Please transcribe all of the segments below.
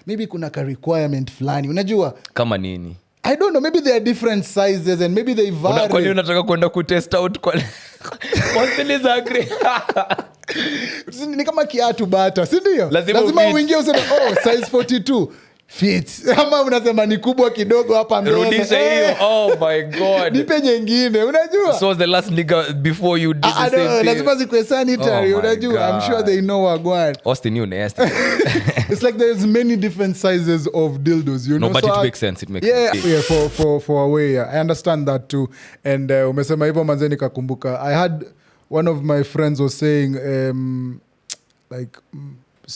maybe kuna ka requirement fulani. Unajua? Kama nini? I don't know, maybe there are different sizes and maybe they vary. Kwa nini unataka kwenda kutest out kwa What's agree? Ni kama kiatu bata, si ndio? Lazima uingie useme size 42 fits. Ama unasema ni kubwa kidogo hapa mbele. Rudisha hiyo. Oh my god. Nipe nyingine, unajua? So was the last nigga before you did the same thing. Lazima zikwe sanitary, unajua? I'm sure they know what going. What's the new nest? It's like there's many different sizes of dildos, you know. No, but it makes sense. It makes sense. Yeah, for a way. I understand that too. And umesema hivyo manze nikakumbuka. I had one of my friends was saying like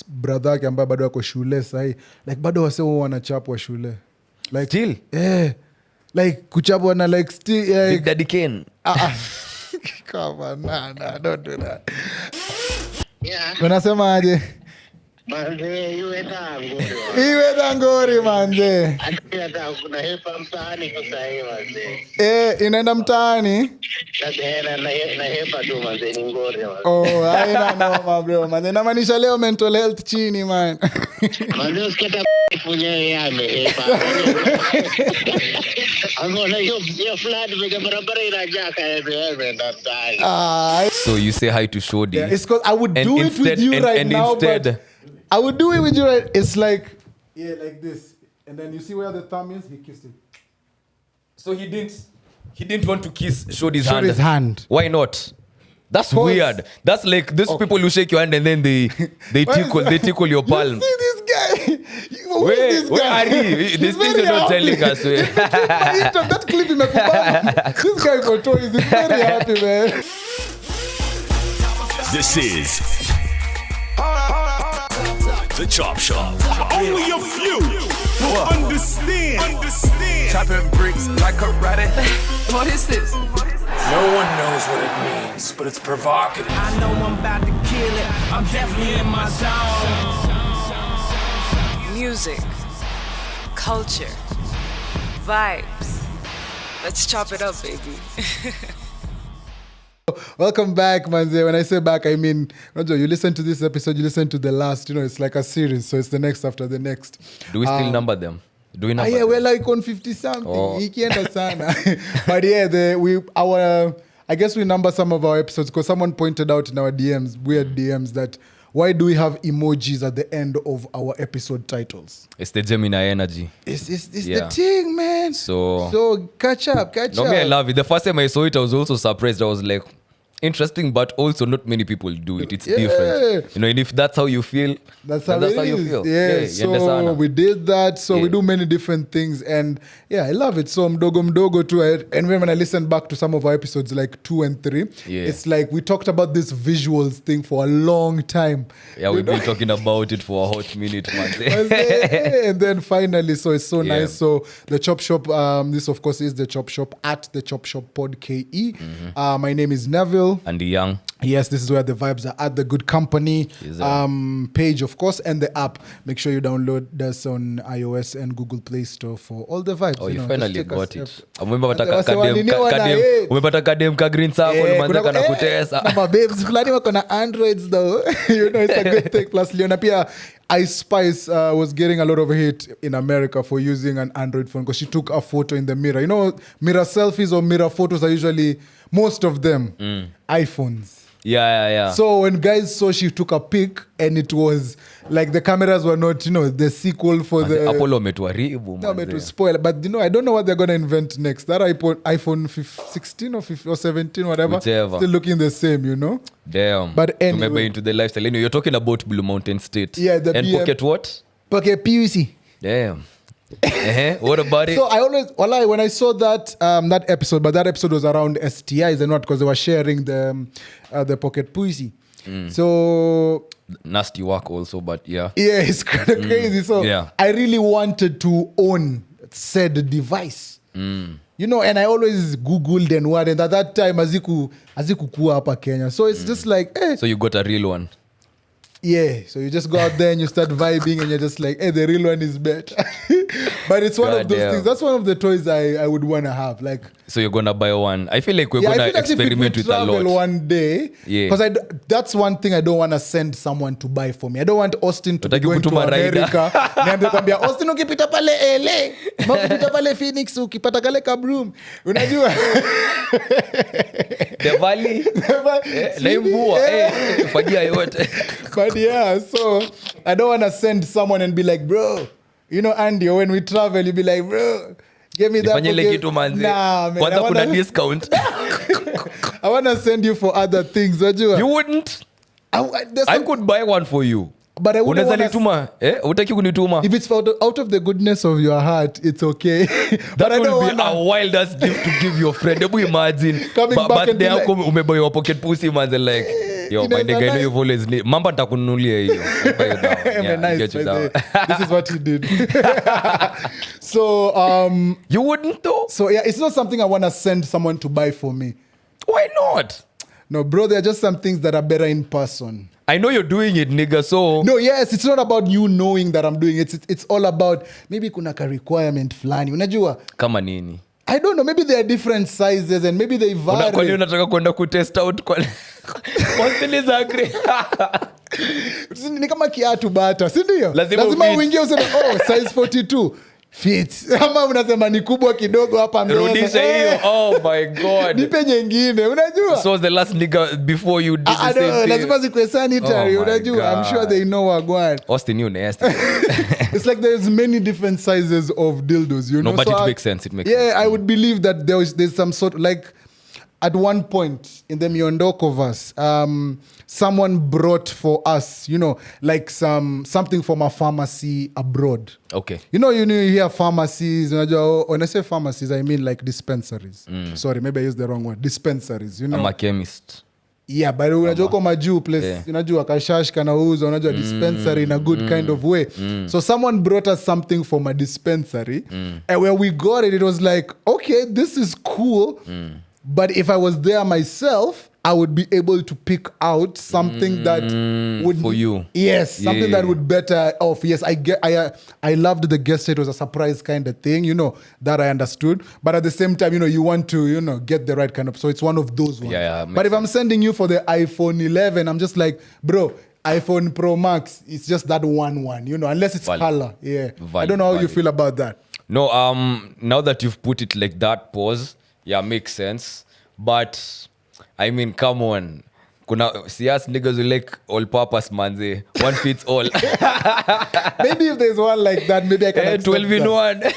brother yake ambaye bado yako shule sahi, like bado waseo wanachapwa shule, like still like kuchapwa na like still like Big Daddy Kane. Come on, nah, don't do that. Yeah, unasema aje manze? Iwe dangori manze. Hata kuna hepa mtaani kwa sasa manze. Inaenda mtaani. Na hepa tu manze, ni ngori manze. Oh, haina noma bro manze. Namaanisha leo mental health chini man. Manze usikata funye yame hepa. Angona hiyo flood vile barabara inajaka enda mtaani. So you say hi to Shodi. Yeah, it's cause I would do it with you right now, but I would do it with you right. It's like like this, and then you see where the thumb is. He kissed it. So he didn't want to kiss Shodi's hand. Why not? That's weird. That's like these people who shake your hand and then they tickle your palm. You see this guy? Where are he? These things you're not telling us. That clip in my This guy for toys is very happy, man. This is The Chop Shop. Only a few will understand. Chopping bricks like a rabbit. What is this? No one knows what it means, but it's provocative. I know I'm about to kill it. I'm definitely in my zone. Music, culture, vibes. Let's chop it up, baby. Welcome back, manze. When I say back, I mean, you listen to this episode, you listen to the last, it's like a series, so it's the next after the next. Do we still number them? Do we number them? We're like on 50-something. But yeah, I guess we number some of our episodes because someone pointed out in our DMs, weird DMs, that why do we have emojis at the end of our episode titles? It's the Gemini energy. It's the thing, man. So catch up. No, me, I love it. The first time I saw it, I was also surprised. I was like, interesting, but also not many people do it. It's different. And if that's how you feel, that's how you feel. Yeah, so we did that. So we do many different things. And yeah, I love it. So mdogo too. And when I listen back to some of our episodes, like 2 and 3, it's like we talked about this visuals thing for a long time. Yeah, we've been talking about it for a hot minute, man. And then finally, so it's so nice. So the Chop Shop, this of course is the Chop Shop at the Chop Shop Pod KE. My name is Neville. And the Young. Yes, this is where the vibes are at. The Good Company page, of course, and the app. Make sure you download this on iOS and Google Play Store for all the vibes. Oh, you finally got it. Umepata kadem ka green sako umeanza kana kutesa. Mama babes, fulani wako na Androids though. It's a good thing. Plus Leona pia Ice Spice was getting a lot of hate in America for using an Android phone because she took a photo in the mirror. Mirror selfies or mirror photos are usually, most of them, iPhones. Yeah. So when guys saw she took a pic and it was like the cameras were not, the sequel for the Apollo metuaribu. No, to spoil. But I don't know what they're gonna invent next. That iPhone 16 or 17, whatever, whichever, still looking the same, Damn. But anyway, maybe into the lifestyle. You're talking about Blue Mountain State. Yeah, the and Pocket what? Pocket PUC. Damn. What about it? So I always, when I saw that episode, but that episode was around STIs and not because they were sharing the pocket pussy. So nasty work also, but yeah, it's kind of crazy. So I really wanted to own said device. And I always Googled and what, and at that time aziku kuwa hapa Kenya. So it's just like, So you got a real one. Yeah, so you just go out there and you start vibing and you're just like, the real one is better. But it's one of those Goddamn. things. That's one of the toys I would want to have. Like, So you're gonna buy one. I feel like we're I gonna feel like experiment if we with a travel lot. one day, Yeah. because that's one thing I don't want to send someone to buy for me. I don't want Austin to be Utaki going to kutuma rider. America. Niambia kwambia Austin ukipita pale LA, ukipita pale Phoenix, ukipata kale kabroom. Unajua? The Valley. Naimvua. Fajia yote. But yeah, so I don't want to send someone and be like, bro, you know, Andy, when we travel, you be like, bro, give me that. Nifanye ile kitu manzi. Nah, man. Kwanza kuna discount. I want to send you for other things. Wajua? You wouldn't? There's I some- could buy one for you. But I wouldn't Unaweza wanna- nituma? Utaki kunituma? If it's out of the goodness of your heart, it's okay. That But I would don't be wanna- a wild ass gift to give your friend. Hebu imagine. Coming back and be birthday like- yako umeboy pocket pussy manze like yo my Inaweza nigga I know nice. you've always need. Mamba nitakununulia hiyo. I'll buy you that one. I'm a Yeah, nice get you by that the one. way. This is what he did. So You wouldn't though? so yeah, it's not something I want to send someone to buy for me. Why not? No, bro, there are just some things that are better in person. I know you're doing it, nigga, so No, yes, it's not about you knowing that I'm doing it. It's all about maybe kuna ka requirement fulani. Unajua? kama nini? I don't know, maybe there are different sizes and maybe they Kwani vary. unataka kwenda kutest out kwa Constantly agree. Ni kama kiatu bata, si ndio? Lazima ufit. uingie useme size 42 fit. Ama unasema ni kubwa kidogo hapa mbele. Rudisha hiyo. Oh my god. Nipe nyingine, unajua? So was the last nigga before you did the I same know, thing. lazima zikwe sanitary, Oh my unajua? I'm sure God. they know wagwan. Austin, you nasty. It's like there's many different sizes of dildos, you know? No, but So it makes sense. It makes yeah, sense. I would believe that there's some sort, like at one point in the Miondoko verse, someone brought for us, you know, like something from a pharmacy abroad. Okay. You know, you hear pharmacies. Unajua, when I say pharmacies, I mean like dispensaries. Sorry, maybe I used the wrong word. Dispensaries, you know. I'm a chemist. Yeah, but unajua kwa majuu place, Yeah. unajua kashash kanauza, unajua dispensary in a good kind of way. So someone brought us something from a dispensary, and when we got it, it was like, okay, this is cool, but if I was there myself, I would be able to pick out something that would for you. Yes, something Yeah. that would better off. Yes, I loved the guest. It was a surprise kind of thing, you know, that I understood. But at the same time, you know, you want to, you know, get the right kind of. So it's one of those ones. Yeah, But if I'm sending you for the iPhone 11, I'm just like, bro, iPhone Pro Max, it's just that one, you know, unless it's Valid. color. Yeah. I Valid, don't know how you valid. feel about that. No, now that you've put it like that, pause, yeah, makes sense. But I mean, come on. Kuna CS niggas who like all purpose manze. One fits all. Maybe if there's one like that, maybe I can accept 12 in that.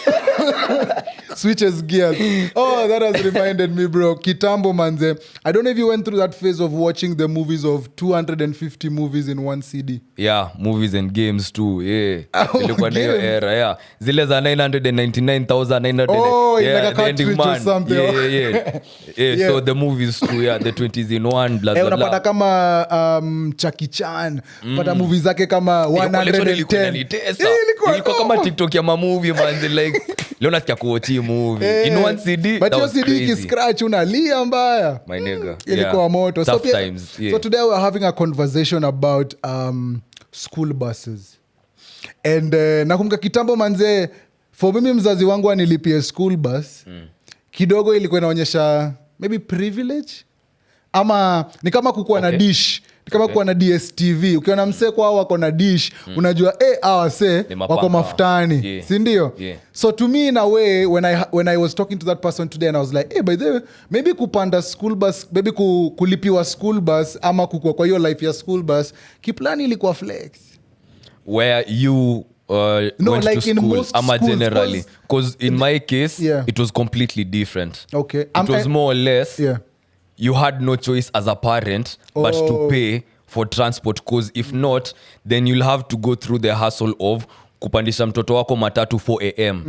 1. Switches gears. Oh, that has reminded me, bro. Kitambo manze. I don't know if you went through that phase of watching the movies of 250 movies in one CD. Yeah, movies and games too. Yeah. Oh, Ilikuwa na hiyo games. era, yeah. Zile za 999,900. Oh, in yeah, like a the ending cartridge or man. something. Yeah. Yeah. So the movies too, yeah, the 20s in one, blah, Eh, blah, unapata blah. kama Chucky Chan, pata movie zake kama 110. Ilikuwa kama TikTok ya mamovie manzi like leo nasikia kuochi movie in one CD. But that your was CD crazy. ikiscratch unalia mbaya. My nigga. Ilikuwa Yeah. moto. Tough pia- times. Yeah. So today we're having a conversation about school buses. And nakumbuka kitambo manze, for mimi mzazi wangu anilipie school bus. Kidogo ilikuwa inaonyesha maybe privilege ama ni kama kukuwa na dish, ni kama kukuwa na DSTV. Ukiona msee kwao wako na dish, unajua hawa se Ni mapampa. wako mafutani. Yeah. Si ndio? Yeah. So to me in a way, when I was talking to that person today and I was like, hey, by the way, maybe kupanda school bus, maybe kulipiwa school bus ama kukua kwa hiyo life ya school bus, kiplani ilikuwa flex. Where you No, went like to in school most ama schools, generally because in my case Yeah. it was completely different. Okay. It was more or less Yeah. you had no choice as a parent but to Oh. pay for transport because if not then you'll have to go through the hustle of kupandisha mtoto wako matatu 4 a.m.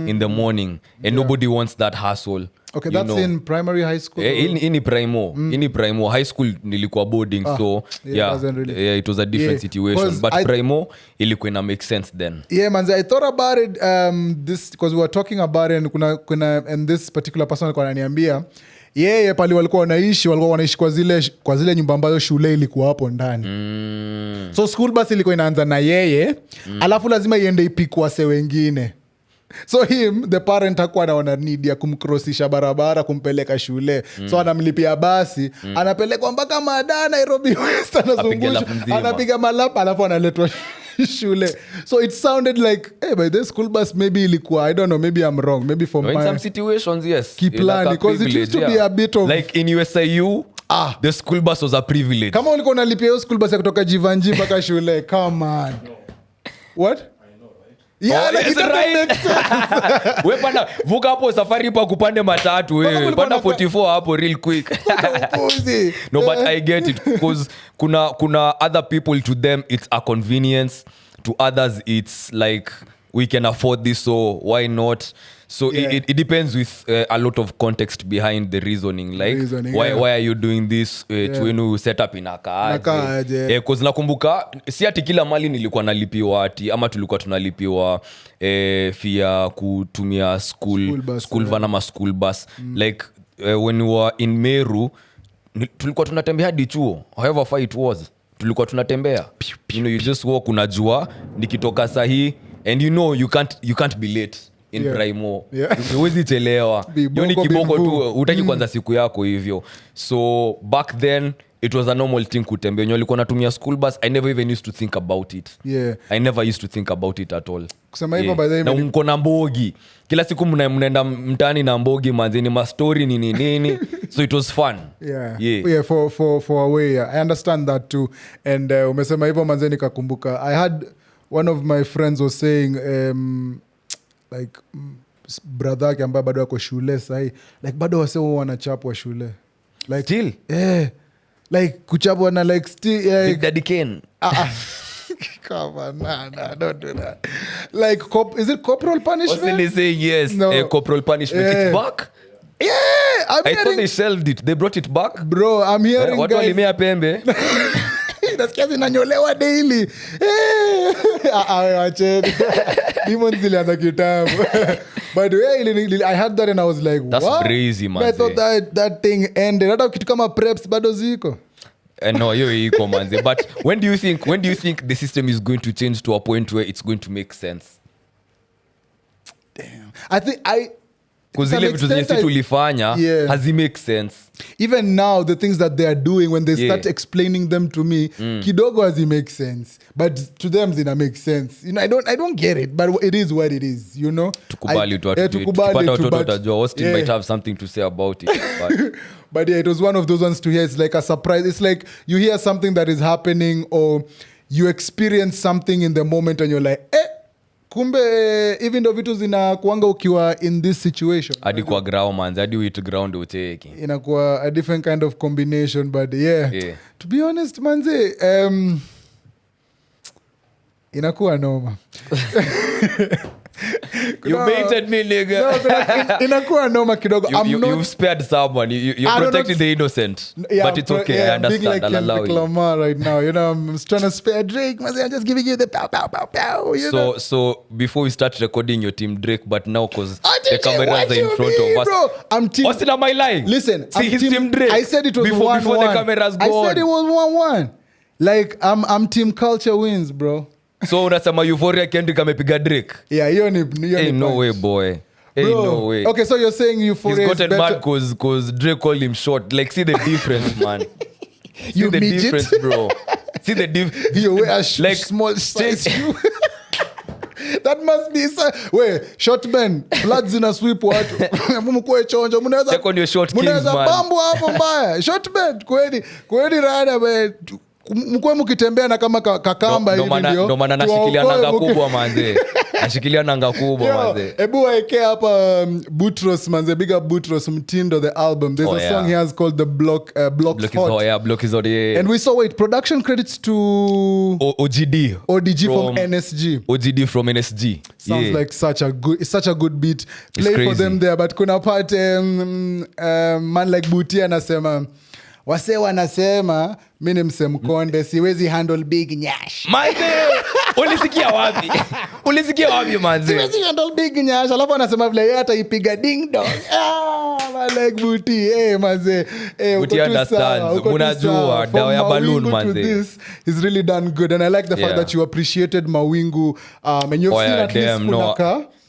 in the morning and nobody wants that hustle. Okay, you that's know. in primary high school. Ini primo high school nilikuwa boarding so yeah, it doesn't really- yeah, it was a different Yeah, situation 'cause but I- primo ilikuwa ina make sense then. Yeah, man, I thought about it this because we were talking about it and kuna and this particular person alikuwa ananiambia yeye pale walikuwa wanaishi kwa zile nyumba ambazo shule ilikuwa hapo ndani. So school bus ilikuwa inaanza na yeye alafu lazima iende ipikwa wase wengine. So him the parent hakuwa anaona need ya kumcrossisha barabara kumpeleka shule. So anamlipia basi, anapelekwa mpaka Mada Nairobi West, anazungushwa, anapiga malapa alafu analetwa shule. So it sounded like, hey, by the school bus maybe ilikuwa, I don't know, maybe I'm wrong, maybe for in my some situations, yes, Kiplani, because it used to be a bit of like in USIU, the school bus was a privilege. Kama ulikuwa unalipia hiyo school bus ya kutoka Jivanji mpaka shule, come on. What? Yeah, like, yes, right. We panda vuka hapo safari pa kupande matatu wewe panda 44 hapo real quick. No, but I get it because kuna other people, to them it's a convenience, to others it's like we can afford this, so why not? So it depends with a lot of context behind the reasoning, like why are you doing this to set up in akaaje because nakumbuka si ati kila mali nilikuwa nalipiwa ati ama tulikuwa tunalipiwa fia kutumia school van ama school bus like when we were in Meru tulikuwa tunatembea hadi chuo, however far it was tulikuwa tunatembea. You just walk, unajua nikitoka sahi, and you can't be late in primo. Huwezi chelewa. Ni kiboko tu, utaki kwanza siku yako hivyo. So back then it was a normal thing kutembea. Nilikuwa natumia school bus, I never even used to think about it. I never used to think about it at all. Kusema hivyo by the way, na mko na mbogi kila siku mnaenda mtaani na mbogi manzeni ma story nini so it was fun. For a way, I understand that too. And umesema hivyo manzeni kakumbuka, I had one of my friends was saying like brother yake ambaye bado ako shule sahi, like bado waseo wanachapwa shule like still like kuchapwa na like still Big Daddy Kane. Come on, nah, don't do that. Like is it corporal punishment? Wasn't they saying yes? No. Corporal punishment. It's back. I thought they shelved it. They brought it back. Bro, I'm hearing watu walimea pembe. Nasikia zinanyolewa daily. Wacheni. Demons zilianza kitambo. By the way, I heard that and I was like, that's what? crazy, man. I thought that thing ended. Hata kitu kama preps bado ziko. No, hiyo iko manze. But when do you think the system is going to change to a point where it's going to make sense? Damn. I think because zile vitu zenye si tulifanya hazi make sense. Even now the things that they are doing, when they start explaining them to me, kidogo hazi make sense, but to them zina make sense. I don't get it, but it is what it is, tukubali tu tukipata watoto utajua Austin might have something to say about it, but it was one of those ones to hear. It's like a surprise. It's like you hear something that is happening or you experience something in the moment and you're like kumbe even though vitu zinakuanga ukiwa in this situation hadi kwa ground man, hadi with ground uteki inakuwa a different kind of combination, but to be honest manze inakuwa noma. You baited me, nigga. No, inakuwa noma kidogo. You've spared someone. You're protecting the innocent. But it's okay. I understand. Like I'll allow Kendrick Lamar right now. I'm trying to spare Drake. I'm just giving you the pow, pow, pow, pow. So before we start recording your team Drake, but now because the cameras are in front of us. Bro, I'm team. Austin, am I lying? Listen, see, he's team Drake. I said it was before the cameras go on. I said it was 1-1. Like, I'm team culture wins, bro. So unasema Euphoria Kendrick amepiga Drake? Yeah, hiyo ni no way, boy. No way. Okay, so you're saying Euphoria is better. He's gotten mad because Drake called him short. Like, see the difference, man. See the difference, bro. See the difference. You wear a like, small size. That must be wait, short men floods in a sweep watu mumkue chonjo mnaweza check on your short kings, man. Bambo hapo mbaya short men kweli rada man. Mkwe mkitembea na kama kakamba hivi ndio. Ndo maana nashikilia nanga kubwa manze. Nashikilia nanga kubwa manze. Ebu waeke hapa Boutros manze, big up Boutros Mtindo the album. There's a song he has called the Block Hot. Block is hot, yeah. And we saw production credits to OGD from NSG. OGD from NSG. Sounds like such a good beat. Play for them there, but kuna part man like Butia anasema wase wanasema mimi ni msemkonde siwezi handle big nyash. Manze, ulisikia wapi manze? Siwezi handle big nyash. Alafu anasema vile yeye ataipiga ding dong. Like Buti, manze. Buti understands. Unajua dawa ya balloon manze. This is really done good, and I like the fact that you appreciated Mawingu and you've seen at least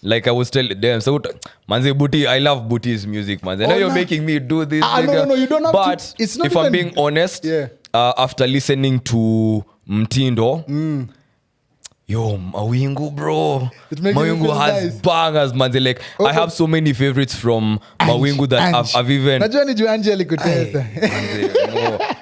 like I was telling them, so manze Booty, I love Booty's music, manze. Now you're making me do this. No, you don't have but to. It's not if even, I'm being honest, yeah. After listening to Mtindo, yo, Mawingu, bro. Mawingu has nice bangers, man. Like, okay. I have so many favorites from Mawingu that I've even... Najua ni Angeli kutesa.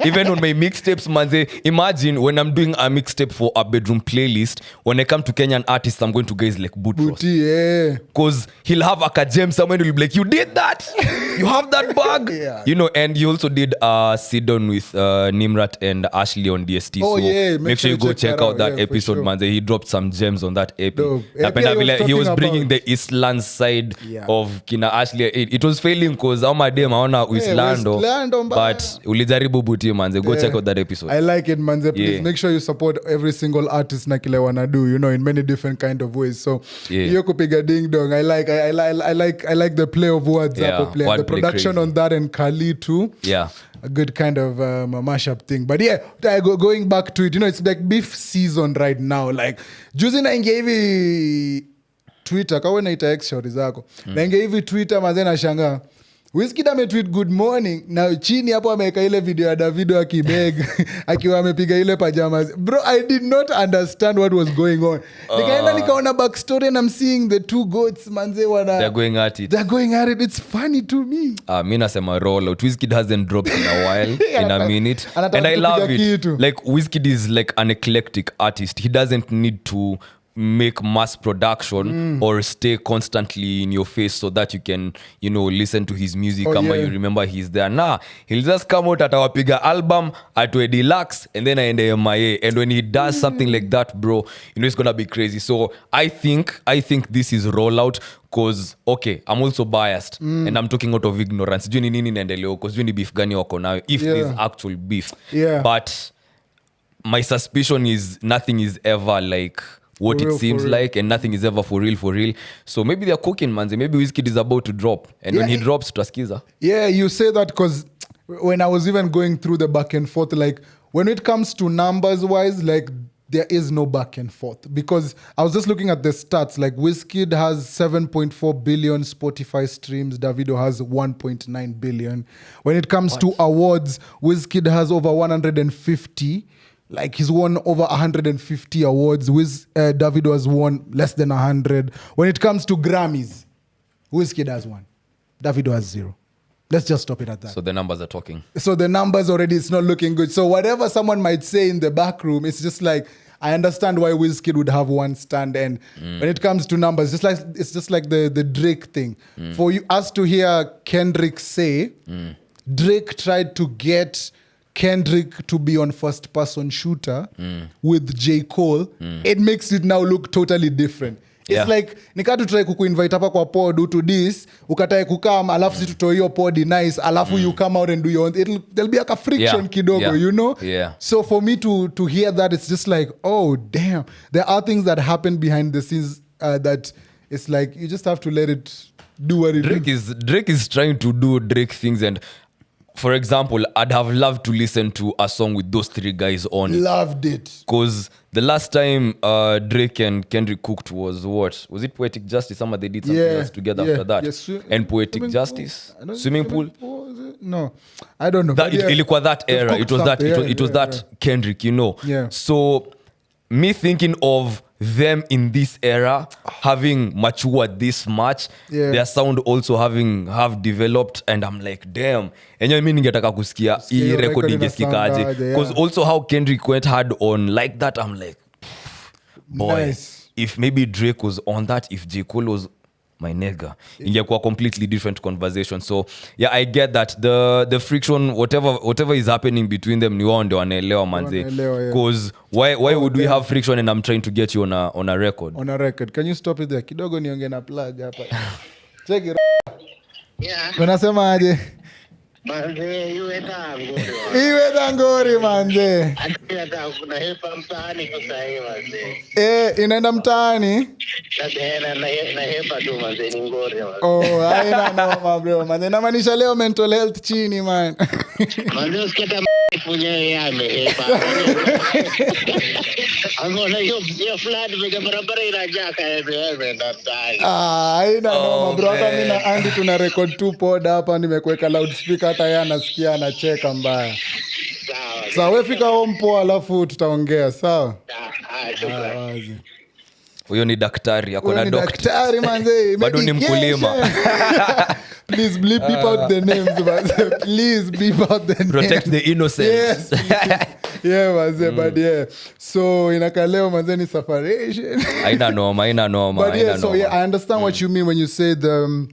Even on my mixtapes, manze, imagine when I'm doing a mixtape for a bedroom playlist, when I come to Kenyan artists, I'm going to guys like Boutros. Yeah. Because he'll have a gem somewhere and he'll be like, you did that? You have that bag? Yeah. You know, and he also did a sit-down with Nimrat and Ashley on DST. Oh, so yeah. make sure you go check out that episode, sure. manze. He dropped some gems on that EP. He was bringing the Eastland side of Kina Ashley. It was failing because Amadem aona Eastlando. But ulijaribu Buti, manze. Go check out that episode. I like it, manze. Please make sure you support every single artist na kile wana do, you know, in many different kind of ways. So hiyo kupiga ding dong. I like the play of words. The production on that and Kali too. Yeah. A good kind of mashup thing. But yeah, going back to it, you know, it's like beef season right now. Like, juzi naingia hivi Twitter, kawe naita X shori zako. Naingia hivi Twitter, maze na shanga. Wizkid ametweet good morning. Na chini hapo ameweka ile video ya Davido akibeg. Akiwa amepiga ile pajamas. Bro, I did not understand what was going on. Nikaenda nikaona backstory and I'm seeing the two goats, manze wana... They're going at it. It's funny to me. Mi nasema roll out. Wizkid hasn't dropped in a while, in a minute. And I love it. Like, Wizkid is like an eclectic artist. He doesn't need to make mass production or stay constantly in your face so that you can, you know, listen to his music you remember he's there. Nah, he'll just come out at our bigger album, at a deluxe, and then I end MIA. And when he does something like that, bro, you know it's gonna be crazy. So I think this is rollout because, okay, I'm also biased and I'm talking out of ignorance. Juni nini naendeleo because juni beef gani wako nayo if there's actual beef. But my suspicion is nothing is ever like what it seems like, and nothing is ever for real. So maybe they're cooking, manze. Maybe Wizkid is about to drop, and when he drops, tutaskiza. Yeah, you say that because when I was even going through the back and forth, like when it comes to numbers wise, like there is no back and forth because I was just looking at the stats. Like Wizkid has 7.4 billion Spotify streams. Davido has 1.9 billion. When it comes to awards, Wizkid has over 150. Like he's won over 150 awards. Davido has won less than 100. When it comes to Grammys, Wizkid has one. Davido has 0. Let's just stop it at that. So the numbers are talking. So the numbers already, it's not looking good. So whatever someone might say in the back room, it's just like, I understand why Wizkid would have one stand. And when it comes to numbers, it's just like the Drake thing. For us to hear Kendrick say, Drake tried to get Kendrick to be on first person shooter with J. Cole, it makes it now look totally different. It's like, nikatu try kukuinvite hapa kwa pod to this, ukatae kukam, alafu si tutoe hiyo pod nice, alafu you come out and do your own, there'll be like a friction kidogo, you know? So for me to hear that, it's just like, oh damn, there are things that happen behind the scenes that it's like, you just have to let it do what it is. Drake is trying to do Drake things, and for example, I'd have loved to listen to a song with those three guys on it. Loved it. Because the last time Drake and Kendrick cooked was what? Was it Poetic Justice? They did something else together after that. And Poetic Justice? Swimming Pool? No, I don't know. Ilikuwa that era. It was that Kendrick, you know. So me thinking of them in this era having matured this much, their sound also have developed, and I'm like, damn. Enyewe mimi ningetaka kusikia hii record ingesikikaje, because also how Kendrick went hard on like that, I'm like, boy, nice. If maybe Drake was on that, if J. Cole was my nigga, ingekuwa completely different conversation. So yeah, I get that the friction, whatever is happening between them, ni wao ndio wanaelewa manze. Because why would we have friction and I'm trying to get you on a record? On a record. Can you stop it there? Kidogo niongee na plug hapa. Check it. Yeah. Unasema aje? Manze, iwe dangori manze. Hata kuna hepa mtaani kwa sahi manze. Inaenda mtaani? Na hepa tu manze, ni ngori manze. Oh, haina noma bro. Manze, namaanisha leo mental health chini man. Manze, usiketa mfunye yame hepa. Angona hiyo flood vile barabara inajaka hivi ndo sai. Haina noma bro. Hata mimi na Andy tuna record 2 pod hapa, nimekuweka loudspeaker, hata yeye anasikia anacheka mbaya. Sawa. Sawa, wewe fika home poa, alafu tutaongea, sawa? Shukrani. Wazi. Huyo ni daktari, ako na Huyo ni doctor. daktari manze. Bado ni mkulima. Please beep out the names, manze. Please beep out the names. Protect the innocent. Yes. Yeah, manze, but yeah. So inaka leo manze ni separation. Haina noma. But yeah, so yeah, I understand what you mean when you say the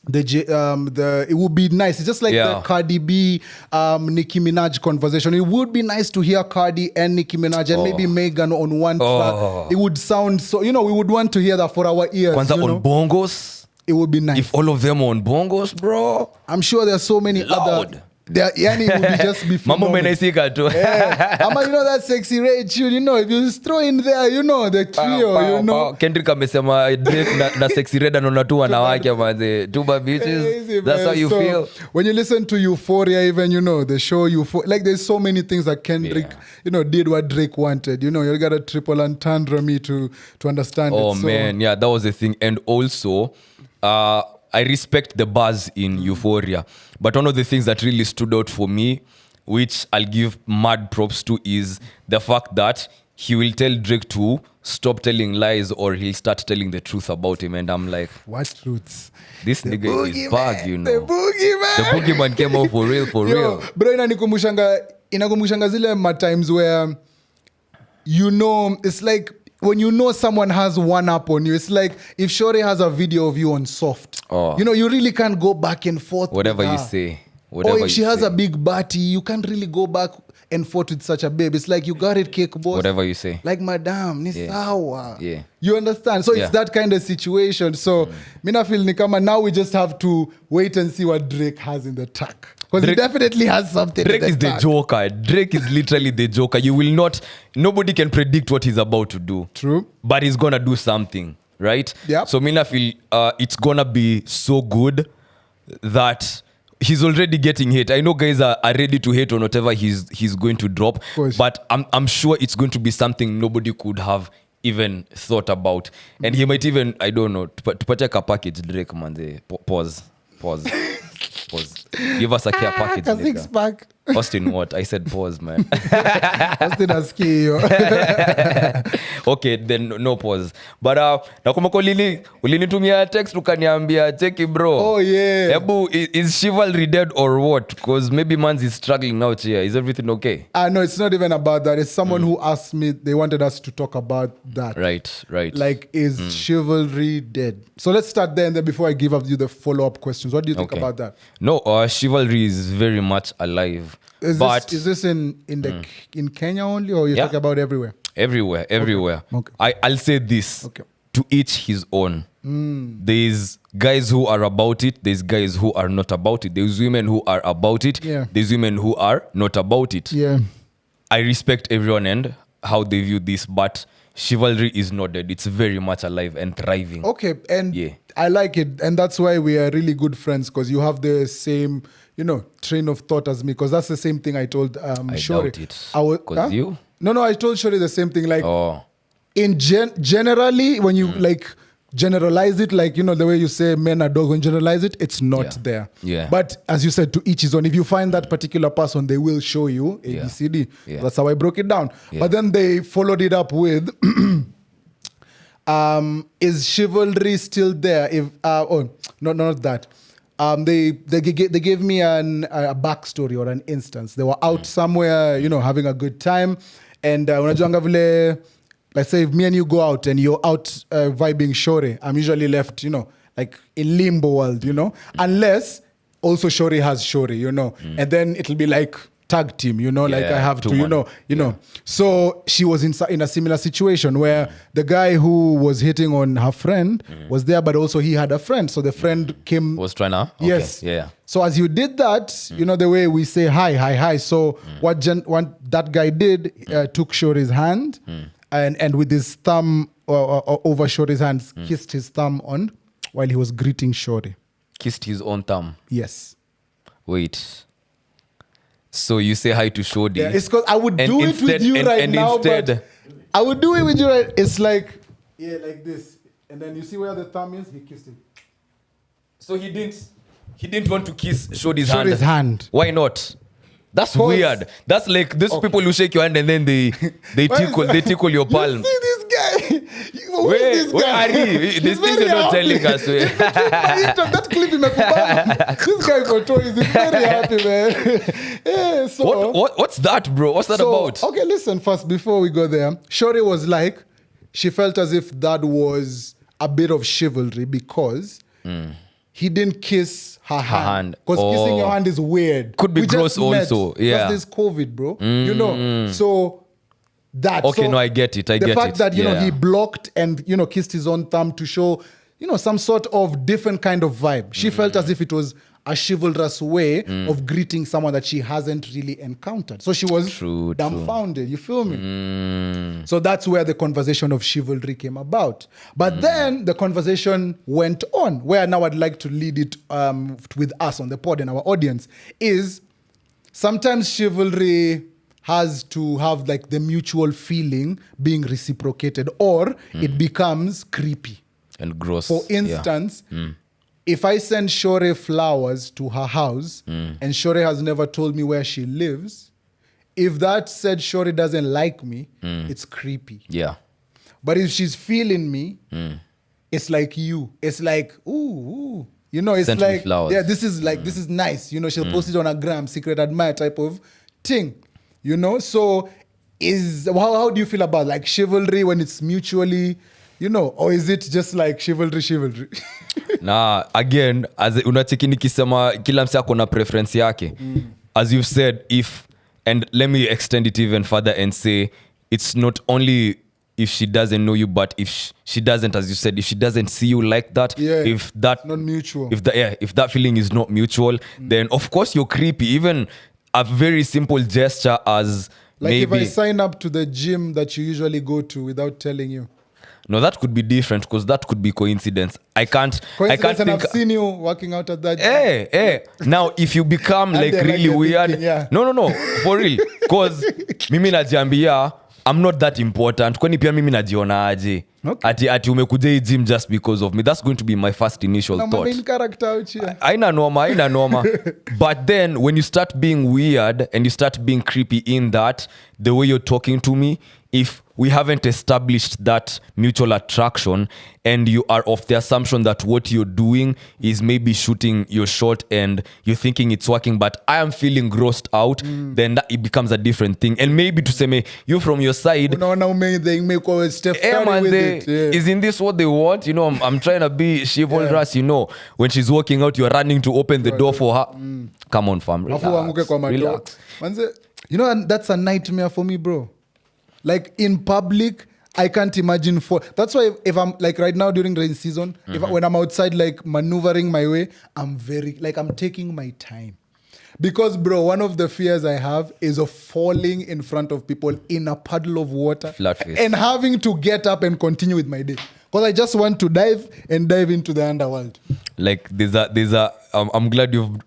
it would be nice. It's just like the Cardi B, Nicki Minaj conversation. It would be nice to hear Cardi and Nicki Minaj and maybe Megan on one track. It would sound so, we would want to hear that for our ears. Kwanza on bongos. It would be nice. If all of them are on bongos, bro. I'm sure there are so many other. Yani it would just be Mambo menaisika tu. Ama that sexy ray tune, if you just throw in there, the trio, Kendrick amesema Drake na sexy red anaona tu wanawake manze. Tuba bitches. Crazy, that's how you feel. When you listen to Euphoria, even the show Euphoria, like there's so many things that Kendrick, did what Drake wanted. You got a triple entendre me to understand it. Oh man, yeah, that was the thing. And also, I respect the buzz in Euphoria, but one of the things that really stood out for me, which I'll give mad props to, is the fact that he will tell Drake to stop telling lies or he'll start telling the truth about him. And I'm like, what truths? This nigga is bug, The boogeyman. The boogeyman came out for real. Bro, inakumbushanga zile times where, it's like, when someone has one up on you, it's like if Shorty has a video of you on soft, you really can't go back and forth. Whatever you say. Or if she has a big body, you can't really go back and forth with such a babe. It's like you got it, cake boss. Whatever you say. Like madam, ni sawa. Yeah. You understand? So it's that kind of situation. So mina feel ni kama now we just have to wait and see what Drake has in the track. Because he definitely has something. Drake is the Joker. Drake is literally the Joker. Nobody can predict what he's about to do. True. But he's gonna do something, right? Yep. So mina feel it's gonna be so good that he's already getting hate. I know guys are ready to hate on whatever he's going to drop, but I'm sure it's going to be something nobody could have even thought about. And he might even, I don't know, tupate ka package Drake manze. Pause. Give us a care package. A six-pack. Austin, what? I said pause, man. Austin askio. Okay, then no pause. But nakumbuka ulinitumia text ukaniambia cheki bro. Oh yeah. Ebu, is chivalry dead or what? Because maybe Mans is struggling out here. Is everything okay? No, it's not even about that. It's someone who asked me, they wanted us to talk about that. Right. Like, is chivalry dead? So let's start there, and then before I give up you the follow-up questions, what do you think about that? No, chivalry is very much alive. Is this in Kenya only, or you're talking about everywhere? Everywhere. Okay. I'll say this. Okay. To each his own. There's guys who are about it. There's guys who are not about it. There's women who are about it. Yeah. There's women who are not about it. Yeah. I respect everyone and how they view this, but chivalry is not dead. It's very much alive and thriving. Okay, and I like it, and that's why we are really good friends, because you have the same, train of thought as me, because that's the same thing I told Shori. I doubt it. Because you? No, I told Shori the same thing. Like, in generally, when you generalize it, like, the way you say men are dogs, when you generalize it, it's not there. Yeah. But as you said, to each his own. If you find that particular person, they will show you ABCD. Yeah. That's how I broke it down. Yeah. But then they followed it up with, is chivalry still there? If not that. They gave me a backstory or an instance. They were out somewhere, having a good time, and unajuanga vile, let's say if me and you go out and you're out vibing Shore, I'm usually left, like in limbo world, unless also Shore has Shore, and then it'll be like tag team, like I have to, So she was in a similar situation where the guy who was hitting on her friend was there, but also he had a friend. So the friend came. Was trying to? Okay. Yes. Yeah. So as you did that, the way we say hi. So what that guy did, took Shore's hand and with his thumb over Shore's hands, kissed his thumb on while he was greeting Shore. Kissed his own thumb? Yes. Wait. So you say hi to Shodi. Yeah, it's because I would do it with you right now, but I would do it with you. Right? It's like like this, and then you see where the thumb is. He kissed him. So he didn't want to kiss Shorty's Shorty's hand. Why not? That's weird. That's like these people who shake your hand and then they tickle your palm. You see this guy? Where are he? These things you're not telling us. That clip in this guy for toys is very happy, man. Yeah, so what's that, bro? What's that about? Okay, listen first before we go there. Shorty was like, she felt as if that was a bit of chivalry because he didn't kiss her hand. Because kissing your hand is weird. Could be gross also. Yeah. Because there's COVID, bro. You know, so that. Okay, so no, I get it. The fact that, you know, he blocked and, you know, kissed his own thumb to show, you know, some sort of different kind of vibe. She felt as if it was a chivalrous way of greeting someone that she hasn't really encountered. So she was dumbfounded. You feel me? So that's where the conversation of chivalry came about. But then the conversation went on, where now I'd like to lead it with us on the pod and our audience, is sometimes chivalry has to have like the mutual feeling being reciprocated, or it becomes creepy. And gross. For instance, if I send Shore flowers to her house and Shore has never told me where she lives, if that said Shore doesn't like me, it's creepy. Yeah. But if she's feeling me, it's like you. It's like, ooh. You know, it's Send me like, flowers. yeah, this is nice. You know, she'll post it on a gram, secret admirer type of thing. You know, so how do you feel about like chivalry when it's mutually, you know, or is it just like chivalry? Nah, again, as unacheki nikisema kila mse ako na preference yake. As you've said, and let me extend it even further and say, it's not only if she doesn't know you, but if she doesn't, as you said, if she doesn't see you like that, if that not mutual, if that feeling is not mutual, then of course you're creepy. Even a very simple gesture as like maybe, if I sign up to the gym that you usually go to without telling you. No, that could be different because that could be coincidence. I can't and think. I've seen you working out at that gym. Hey. Now, if you become like really weird, thinking, no, for real, because mimi najiambia I'm not that important. Kwani pia mimi najiona aje? Okay. Ati umekuja hii gym just because of me. That's going to be my first initial No, thought. my main character out here. Aina noma. But then when you start being weird and you start being creepy in that, the way you're talking to me, if we haven't established that mutual attraction and you are of the assumption that what you're doing is maybe shooting your shot and you're thinking it's working, but I am feeling grossed out, then that it becomes a different thing. And maybe to say, you from your side, isn't this what they want? You know, I'm trying to be chivalrous, you know. When she's walking out, you're running to open the door for her. Come on, fam. Relax. You know, and that's a nightmare for me, bro. Like in public, I can't imagine that's why if I'm like right now during rain season, when I'm outside like maneuvering my way, I'm taking my time. Because bro, one of the fears I have is of falling in front of people in a puddle of water Flat face. And having to get up and continue with my day. Because I just want to dive into the underworld. Like there's a I'm glad you've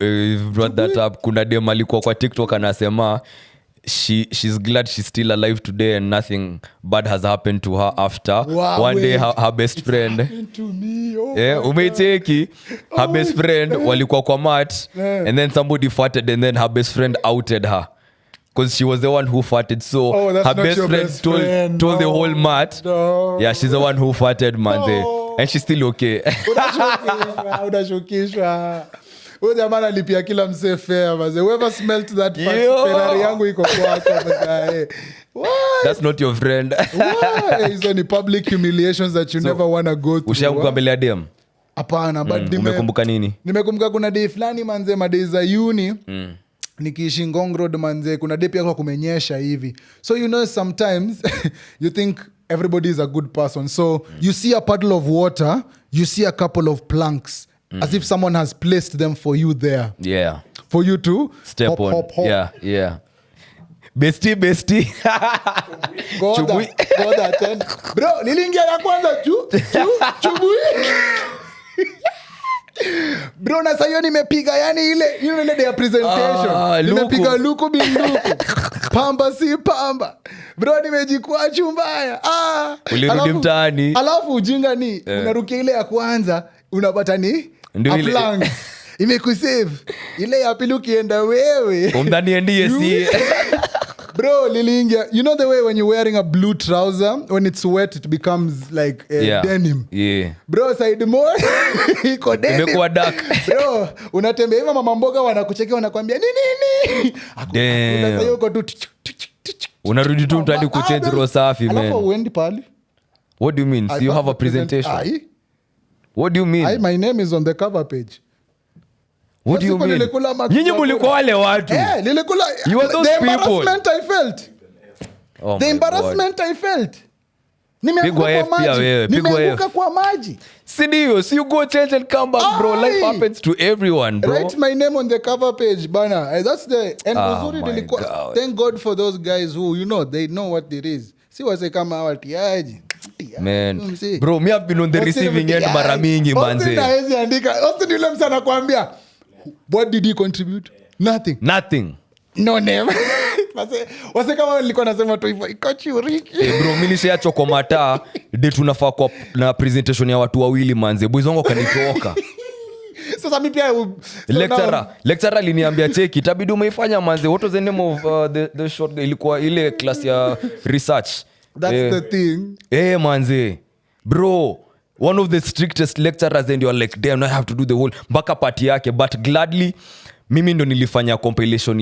brought that up. Kuna dem alikuwa kwa TikTok anasema she's glad she's still alive today and nothing bad has happened to her after. Wow, one day her best friend to me. Umecheki her best friend walikuwa kwa mat and then somebody farted and then her best friend outed her because she was the one who farted. So her best friend told the whole mat. No. Yeah, she's the one who farted, man. And she's still okay. Jamana lipia kila mse fair maze. Whoever smelt that Ferrari yangu iko kwako maze. What? That's not your friend. Why? Hizo ni public humiliations that you never want to go through. Ushaanguka mbele ya dem? Hapana, but umekumbuka nini? Nimekumbuka kuna day fulani manze, madei za uni. Nikiishi Ngong Road manze, kuna day pia kwa kumenyesha hivi. So you know sometimes you think everybody is a good person. So you see a puddle of water, you see a couple of planks. As if someone has placed them for you there. Yeah. For you to step hop. Yeah. Bestie. Go that ten. Bro, nilingia ya kwanza chubui. Bro, na sayo nimepiga yani ile day presentation. Nimepiga luku binduku. Pamba si pamba. bro nimejikua chumbaya Ulirudi mtaani. Alafu ujinga ni unarukia ile ya kwanza unapata ni Ndio ile. aplang imekusave ile ya pili ukienda wewe Umdhani NDIKIZ. bro liliingia. You know the way when you're wearing a blue trouser when it's wet it becomes like denim. Yeah. Bro side more iko denim. Imekuwa dark. Bro unatembea hivyo mama mboga wanakuchekea wanakuambia nini Damn. sasa yuko tu Unarudi tu mtaani kuchange roho safi man. alafu uendi pali. What do you mean? So you have a presentation? What do you mean? My name is on the cover page. What do you mean? Nyinyi mulikuwa wale watu. Nilikula. You are those the people. Embarrassment I felt. Oh The my embarrassment I felt. Pigwa F pia wewe, pigwa F. Nimeanguka kwa maji. Sindio, so you go change and come back, bro. Life happens to everyone, bro. Write my name on the cover page, bana. That's the and uzuri my nilikuwa. God. Thank God for those guys who they know what it is. Si wase kama watiaji. Man, bro, me have been on the receiving end mara mingi manze. Austin hawezi andika. Austin yule msa anakuambia, what did he contribute? Nothing. No name. Wase kama nilikuwa nasema tu hivyo iko churiki. Bro, mimi nishaachwa kwa mataa de tunafaa kwa na presentation ya watu wawili manze. Boys wangu kanitoka. Sasa mimi pia lecturer aliniambia cheki itabidi umeifanya manze. What was the name of the short ilikuwa ile class ya research. That's the thing. Manze. Bro, one of the strictest lecturers and you're like damn I have to do the whole mpaka party yake but gladly mimi ndo nilifanya compilation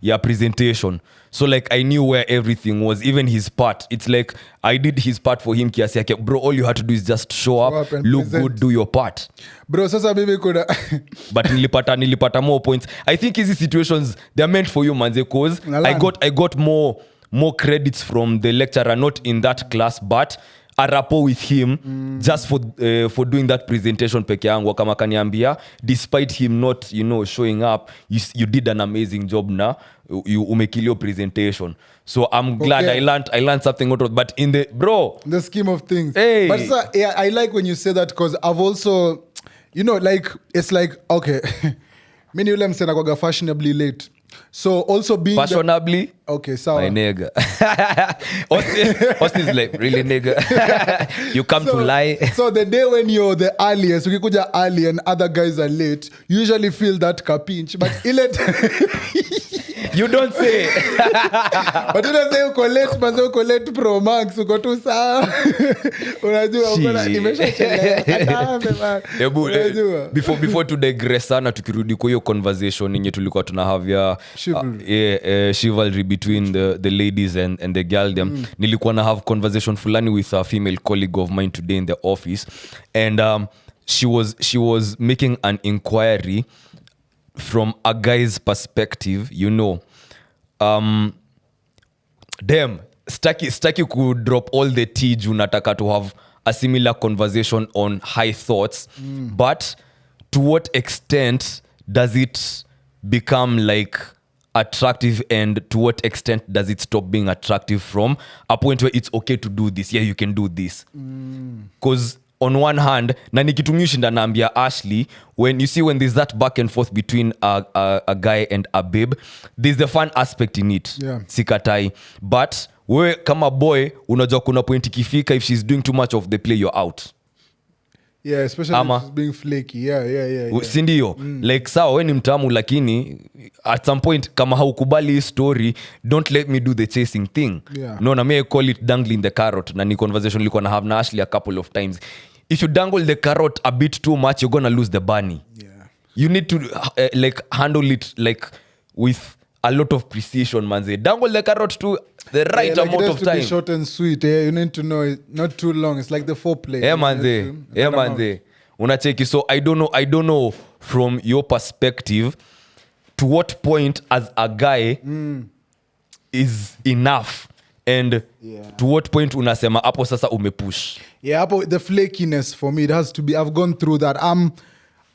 ya presentation, so like I knew where everything was, even his part. It's like I did his part for him kiasi yake. Bro, all you had to do is just show up and look present. good, do your part. Bro, sasa mimi kuna But nilipata more points. I think easy situations they're meant for you manze, cause I got more credits from the lecturer, not in that class but a rapport with him just for doing that presentation peke yangu. Kama kaniambia despite him not showing up, you did an amazing job na you umekilio presentation. So I'm glad I learned something out of, but in the scheme of things. Hey. But sir, yeah, I like when you say that because I've also like it's like okay mimi yule msena kwa fashionably late. So also being fashionably okay, so my nigga. Austin is like really nigga. You come to lie. So the day when you're the earliest, ukikuja early and other guys are late, you usually feel that kapinch. But you don't say. But you don't say uko late pro max, uko tu sawa. Unajua uko nimeshachelewa. Before to digress sana tukirudi kwa hiyo conversation yenye tulikuwa tunavya chivalry between the ladies and the girl them. Nilikuwa na have conversation fulani with a female colleague of mine today in the office, and she was making an inquiry from a guy's perspective, damn, staki ku drop all the tea juu nataka to have a similar conversation on high thoughts, but to what extent does it become like attractive, and to what extent does it stop being attractive from a point where it's okay to do this, you can do this, because on one hand na nikitumishinda naambia Ashley, when there's that back and forth between a guy and a babe, there's the fun aspect in it, sikatai, but we kama boy unajua kuna point ikifika if she's doing too much of the play you're out. Yeah, especially if she's being flaky. Yeah. Sindio? Like sawa we ni mtamu lakini at some point kama haukubali hii story, don't let me do the chasing thing. No, na me call it dangling the carrot, na ni conversation nilikuwa na have na Ashley a couple of times. If you dangle the carrot a bit too much, you're gonna lose the bunny. You need to like handle it like with a lot of precision, manze. Dangle the carrot to the right amount of time. Be short and sweet. You need to know it, not too long. It's like the foreplay. Manze. Unacheki. So I don't know from your perspective to what point as a guy is enough, and to what point unasema hapo sasa umepush. Hapo the flakiness for me, it has to be. I've gone through that. I'm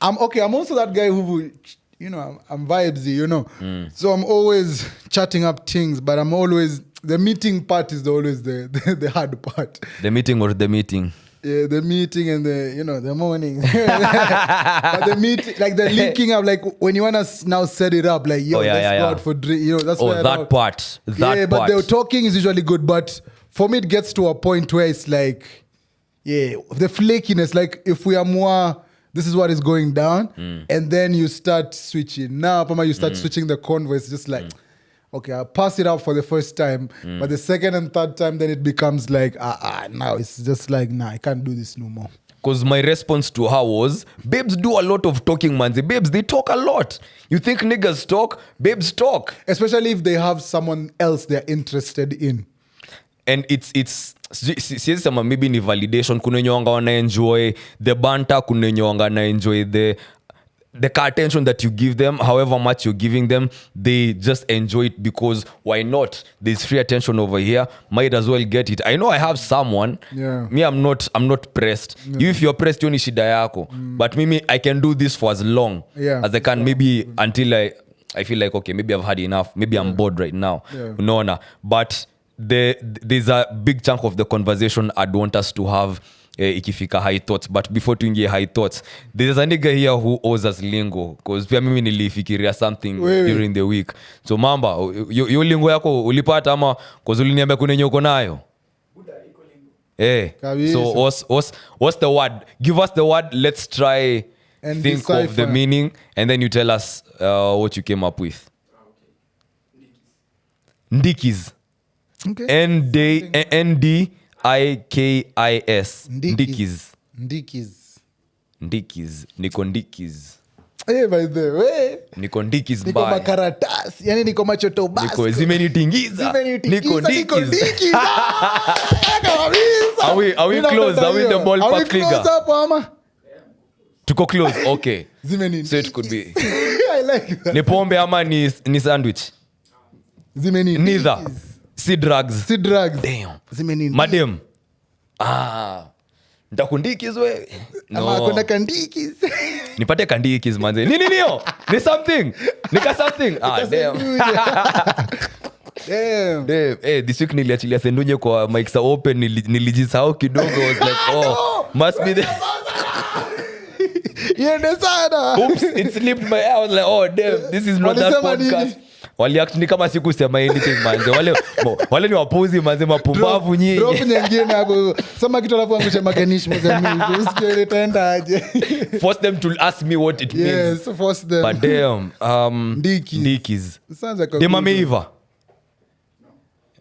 okay. I'm also that guy who, I'm vibesy, So I'm always chatting up things, but I'm always, the meeting part is always the hard part. The meeting or the meeting? Yeah, the meeting and the morning. But the meeting, like the linking up, like when you wanna now set it up, like let's go out for drink. That's where that part. But the talking is usually good. But for me, it gets to a point where it's like, the flakiness. Like if we are more, this is what is going down, and then you start switching. Now, you start switching the convo. It's just like. Okay, I'll pass it out for the first time, but the second and third time, then it becomes like, now it's just like, I can't do this no more. Because my response to her was, babes do a lot of talking, manzi. Babes, they talk a lot. You think niggas talk? Babes talk. Especially if they have someone else they're interested in. And it's siwezi sema maybe ni validation. Kuna wenye wanga wana enjoy the banter, kuna wenye wanga wana enjoy the attention that you give them, however much you're giving them, they just enjoy it because why not? There's free attention over here. Might as well get it. I know I have someone. Yeah. Me, I'm not pressed. Yeah. You, if you're pressed, you ni shida yako. But me, I can do this for as long as I can. Maybe until I feel like, okay, maybe I've had enough. Maybe I'm bored right now. Yeah. No. But there's a big chunk of the conversation I'd want us to have ikifika high thoughts. But before tuingie high thoughts, there's a nigga here who owes us lingo, because pia mimi nilifikiria something during the week. So mamba, yo lingo yako ulipata ama cause uliniambia kuna nyoko nayo? So what's the word? Give us the word. Let's try and think decipher. Of the meaning, and then you tell us what you came up with. NDIKIZ. Okay. NDIKIZ. NDIKIZ. Niko NDIKIZ. By the way. Niko NDIKIZ niko makaratasi. Yani niko machoto basi. Niko zimenitingiza. Niko NDIKIZ. Are we close? Are we the ballpark figure? Are we close up, ama? Tuko close. Okay. So it could be. I like that. Ni pombe ama ni sandwich? Neither. See drugs. Damn. Madam. Ndakundikizwe. No. Ama kuna kandikiz. Nipate kandikiz manze. Nini niyo? Ni something. Nika something. Damn. Damn. This week niliachilia sendunye kwa mics open, nilijisahau kidogo. I was like, must be there. Oops, it slipped my eye. I was like, damn, this is not that podcast. Wali act ni kama siku sema anything manze. Wale ni wapuzi manze, mapumbavu nyinyi. Drop nyingine hapo. Sema kitu alafu angusha maganish mzee. Usikie itaenda aje. Force them to ask me what it means. Yes, force them. But damn, NDIKIZ. Sounds like a Dema meiva.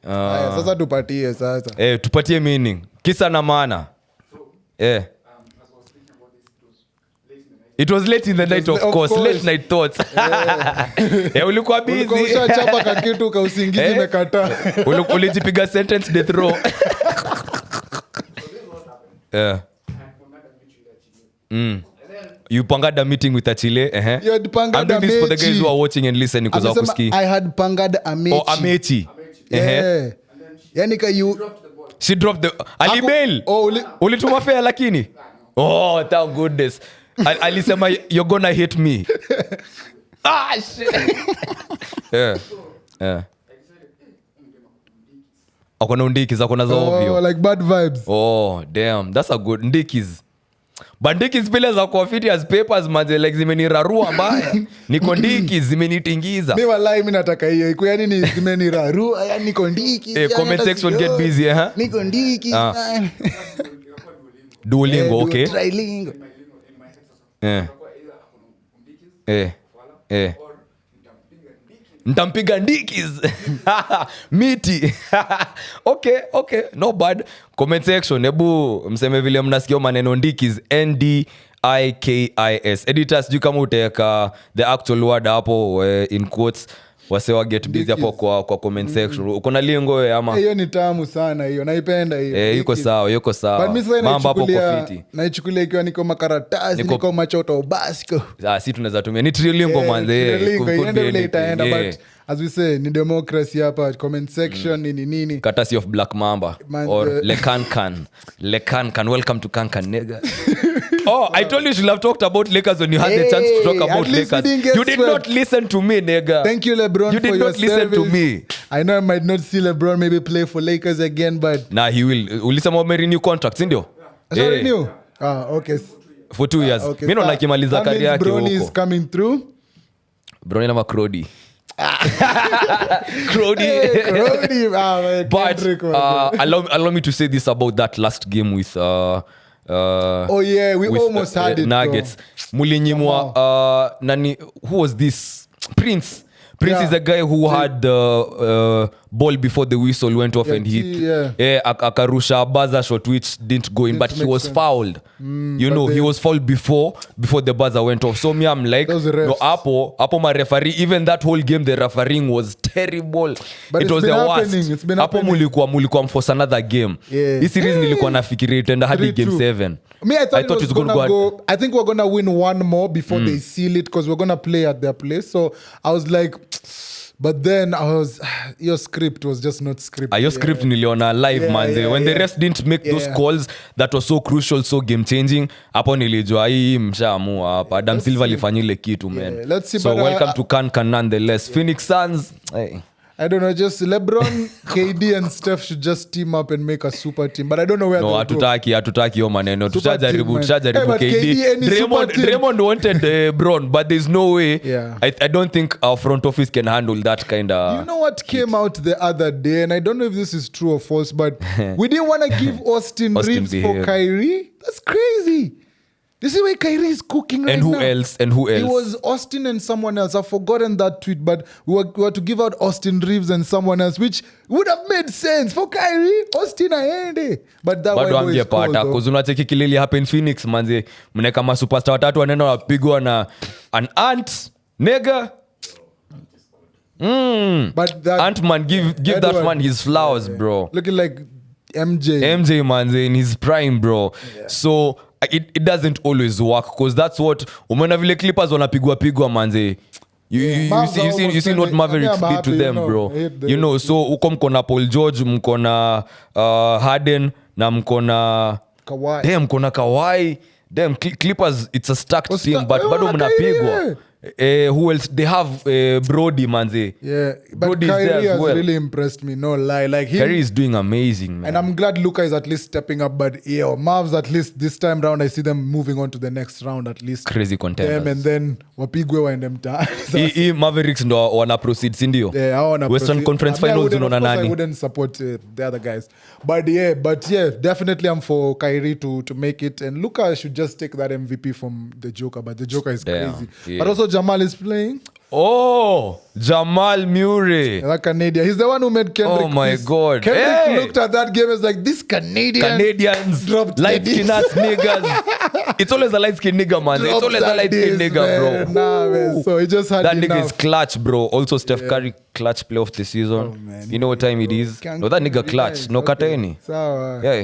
Sasa tupatie sasa. Tupatie meaning. Kisa na maana. It was late in the night, of course. Late night thoughts. Ulikuwa busy. Ulikuwa ushachapa kakitu ka usingizi umekataa. Ulijipiga sentence death row. You pangada meeting with Achille. You had pangada I'm doing this for the guys who are watching and listening because akuski. I had pangada Amechi. Amechi. Yeah. Yani she dropped the alimail. Ulituma fare lakini. Oh, thank goodness. Alisema you're gonna hate me. Shit. Yeah. Akona NDIKIZ, akona za ovyo. Like bad vibes. Damn, that's a good NDIKIZ. But NDIKIZ pile za coffee as papers manze, like zimenirarua mbaya. Niko NDIKIZ zimenitingiza. Mimi wallahi mimi nataka hiyo. Iko yani ni zimenirarua, yani niko NDIKIZ. Comment section get busy, Niko NDIKIZ. Duolingo, okay. Trilingo. Ntampiga NDIKIZ. Miti. Okay, no bad. Comment section, ebu mseme vile mnasikia maneno NDIKIZ. NDIKIZ. Editors, sijui kama utaweka the actual word hapo in quotes. Wasewa get busy hapo kwa comment section. Uko na lingo ama? Hiyo ni tamu sana hiyo. Naipenda hiyo. Yuko sawa. Mambo hapo kofiti. Naichukulia ikiwa niko makaratasi, niko machoto basiko. Si tunaweza tumia ni trilingo manze. Trilingo itaenda, but as we say, ni democracy hapa, comment section nini. Courtesy of Black Mamba or Lekankan. Welcome to Kankan, nigga. I told you should have talked about Lakers when you had the chance to talk about Lakers. You did not listen to me, nigga. Thank you, LeBron, you for did your not listen service. to me. I know I might not see LeBron maybe play for Lakers again, but he will. Ulisema umerenew contract, sindio? That's already new. Okay. For 2 years. Okay. Mi naona akimaliza career yake Brony is huko. coming through. Brony nama Crody. Crody. Crody. Man, But Kendrick was allow me to say this about that last game with oh yeah, we with, almost had it. Nuggets. Mulinyimwa nani, who was this? Prince is a guy who had the ball before the whistle went off and hit. Akarusha buzzer shot which didn't go in, but he was fouled. He was fouled before the buzzer went off. So me, I'm like, no, Apo my referee, even that whole game, the refereeing was terrible. But it was the worst. It's been Apo mulikuwa mforce another game. This series nilikuwa nafikiria itaenda hadi game 7. Me, I thought it was going to go. I think we're gonna win one more before they seal it because we're gonna play at their place. So I was like, but then your script was just not script. Your script niliona live manze. When the rest didn't make those calls that was so crucial, so game changing, hapo nilijua hii mshaamua hapa. Adam Silver alifanya ile kitu man. Let's see, so but, welcome to Can nonetheless. Phoenix Suns. Hey. I don't know, just LeBron, KD and Steph should just team up and make a super team. But I don't know where they'll go. hatutaki hiyo maneno. Super Tushajaribu team, man. KD. any super team. Draymond wanted Bron, but there's no way. Yeah. I don't think our front office can handle that kind of. You know what came out the other day, and I don't know if this is true or false, but we didn't want to give Austin Reeves for Kyrie. That's crazy. You see where Kyrie is cooking right now? And who else? It was Austin and someone else. I've forgotten that tweet, but we were to give out Austin Reeves and someone else, which would have made sense for Kyrie. Austin aende. But that bado one is cold, angepata cause unacheki kilili happen Phoenix manze, mneka masuperstar watatu wanaenda wapigwa na an ant nigga. But that Ant-Man, give that man his flowers, bro. looking like MJ. MJ manze in his prime, bro. So it doesn't always work because that's what umeona vile Clippers wanapigwa manze. You see what Mavericks did to them, bro. So uko mko na Paul George, mko na Harden na mko na Kawhi. Damn, mko na Kawhi. Damn, Clippers, it's a stacked team, but bado mnapigwa. Who else? They have Brody, manze. Yeah, but Brody's Kyrie there as has well. really impressed me, no lie. Like him, Kyrie is doing amazing, man. and I'm glad Luka is at least stepping up. But Mavs at least this time round, I see them moving on to the next round at least. Crazy contenders. Them and then wapigwe waende mtaa. Hii Mavericks ndo wana proceed, si ndio? Yeah, I wanna Western proceed. Conference Finals unaona of course nani? I wouldn't support the other guys. But yeah, definitely I'm for Kyrie to make it. And Luka should just take that MVP from the Joker. But the Joker is crazy. Yeah. But also Jamal is playing. Oh, Jamal Murray. That Canadian. He's the one who made Kendrick. Oh my God. Kendrick Hey. looked at that game and was like, this Canadians, dropped light skin ass niggas. It's always a light skin nigga, man. It's always a light skin nigga, bro. Nah, man. So he just had That nigga enough. is clutch, bro. Also, Steph Curry clutch playoff this season. man. You know what time it is? Can't No, that nigga really clutch. nice. No Okay. kateni. So, Yeah,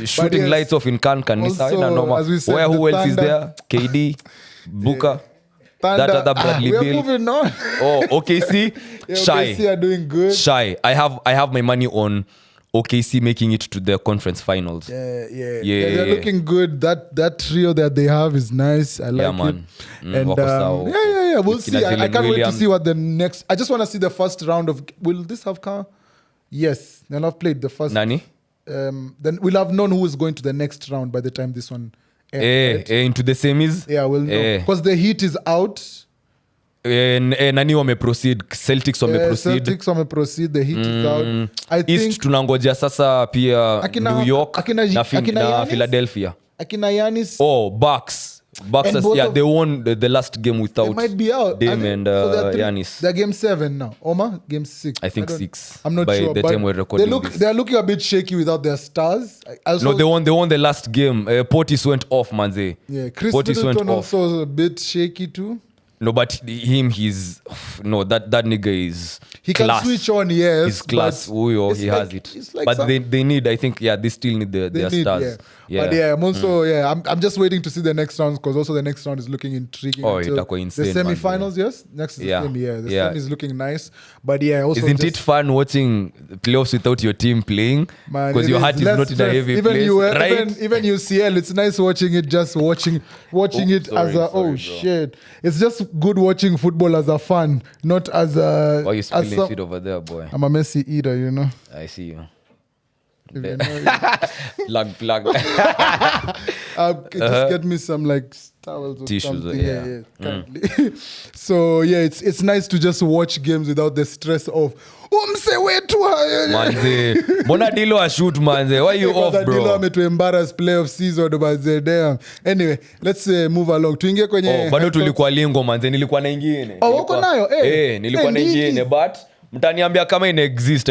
shooting yes. lights off in Can. Also, as we said, Where who the else is Thunder- there? KD, Booker. Thunder, That other Bradley we're Beal. moving on. Oh, OKC. Yeah, Shy. OKC are doing good. Shy. I have my money on OKC making it to the conference finals. Yeah. Yeah. They're looking good. That trio that they have is nice. I like man. it. And wako sawa. yeah. We'll Kina see. I Jalen can't wait to Williams. see what the next. I just want to see the first round of. Will this have car? Yes, they'll have played the first. Nani? Then we'll have known who is going to the next round by the time this one ends. right? Into the semis. Yeah, we'll know because the Heat is out. Nani wameproceed, Celtics wameproceed. Celtics wameproceed, the Heat is out. I think East tunangojea sasa pia New York akina na Giannis? Philadelphia. akina Giannis, Oh, Bucks. And both Yeah, of- they won the last game they without might be out. Dame and they're Giannis. They're game 7 now. Oma, game 6. I think don't- 6 I'm not by sure. the but time we're recording this. they're looking a bit shaky without their stars. I also, No, they won the last game. Portis went off, manze. Yeah, Chris Portis went Middleton off. also a bit shaky too. No, but he's no, that nigga is He class. can switch on, yes. His class, but Uyo, it's he like- has it. it's like But some- they need, I think, they still need their they stars. need, But I'm also, I'm just waiting to see the next round because also the next round is looking intriguing. Oh, until itakuwa insane, the semi-finals, yes? Next is Yeah. the semi, The Yeah. semi is looking nice. But also Isn't it fun watching playoffs without your team playing? Man, Because it your heart is less not in a stress. heavy even place, right? even UCL, it's nice watching it. Just watching it as a sorry, bro. shit. It's just good watching football as a fan, not as a. Why are you as spilling some- shit over there, boy? I'm a Messi eater, you know. I see you. If you know it. Plug. Just get me some like towels or Tissues, something. yeah. Kindly. So yeah, it's nice to just watch games without the stress of umse wetu Manze, mbona Dilo a shoot manze? Why you off, bro? To embarrass playoff season manze. Damn. Anyway, let's move along. Tuingie kwenye Bado tulikuwa lingo manze, nilikuwa na ingine. Uko nayo? Nilikuwa na ingine, but mtaniambia kama ina exist.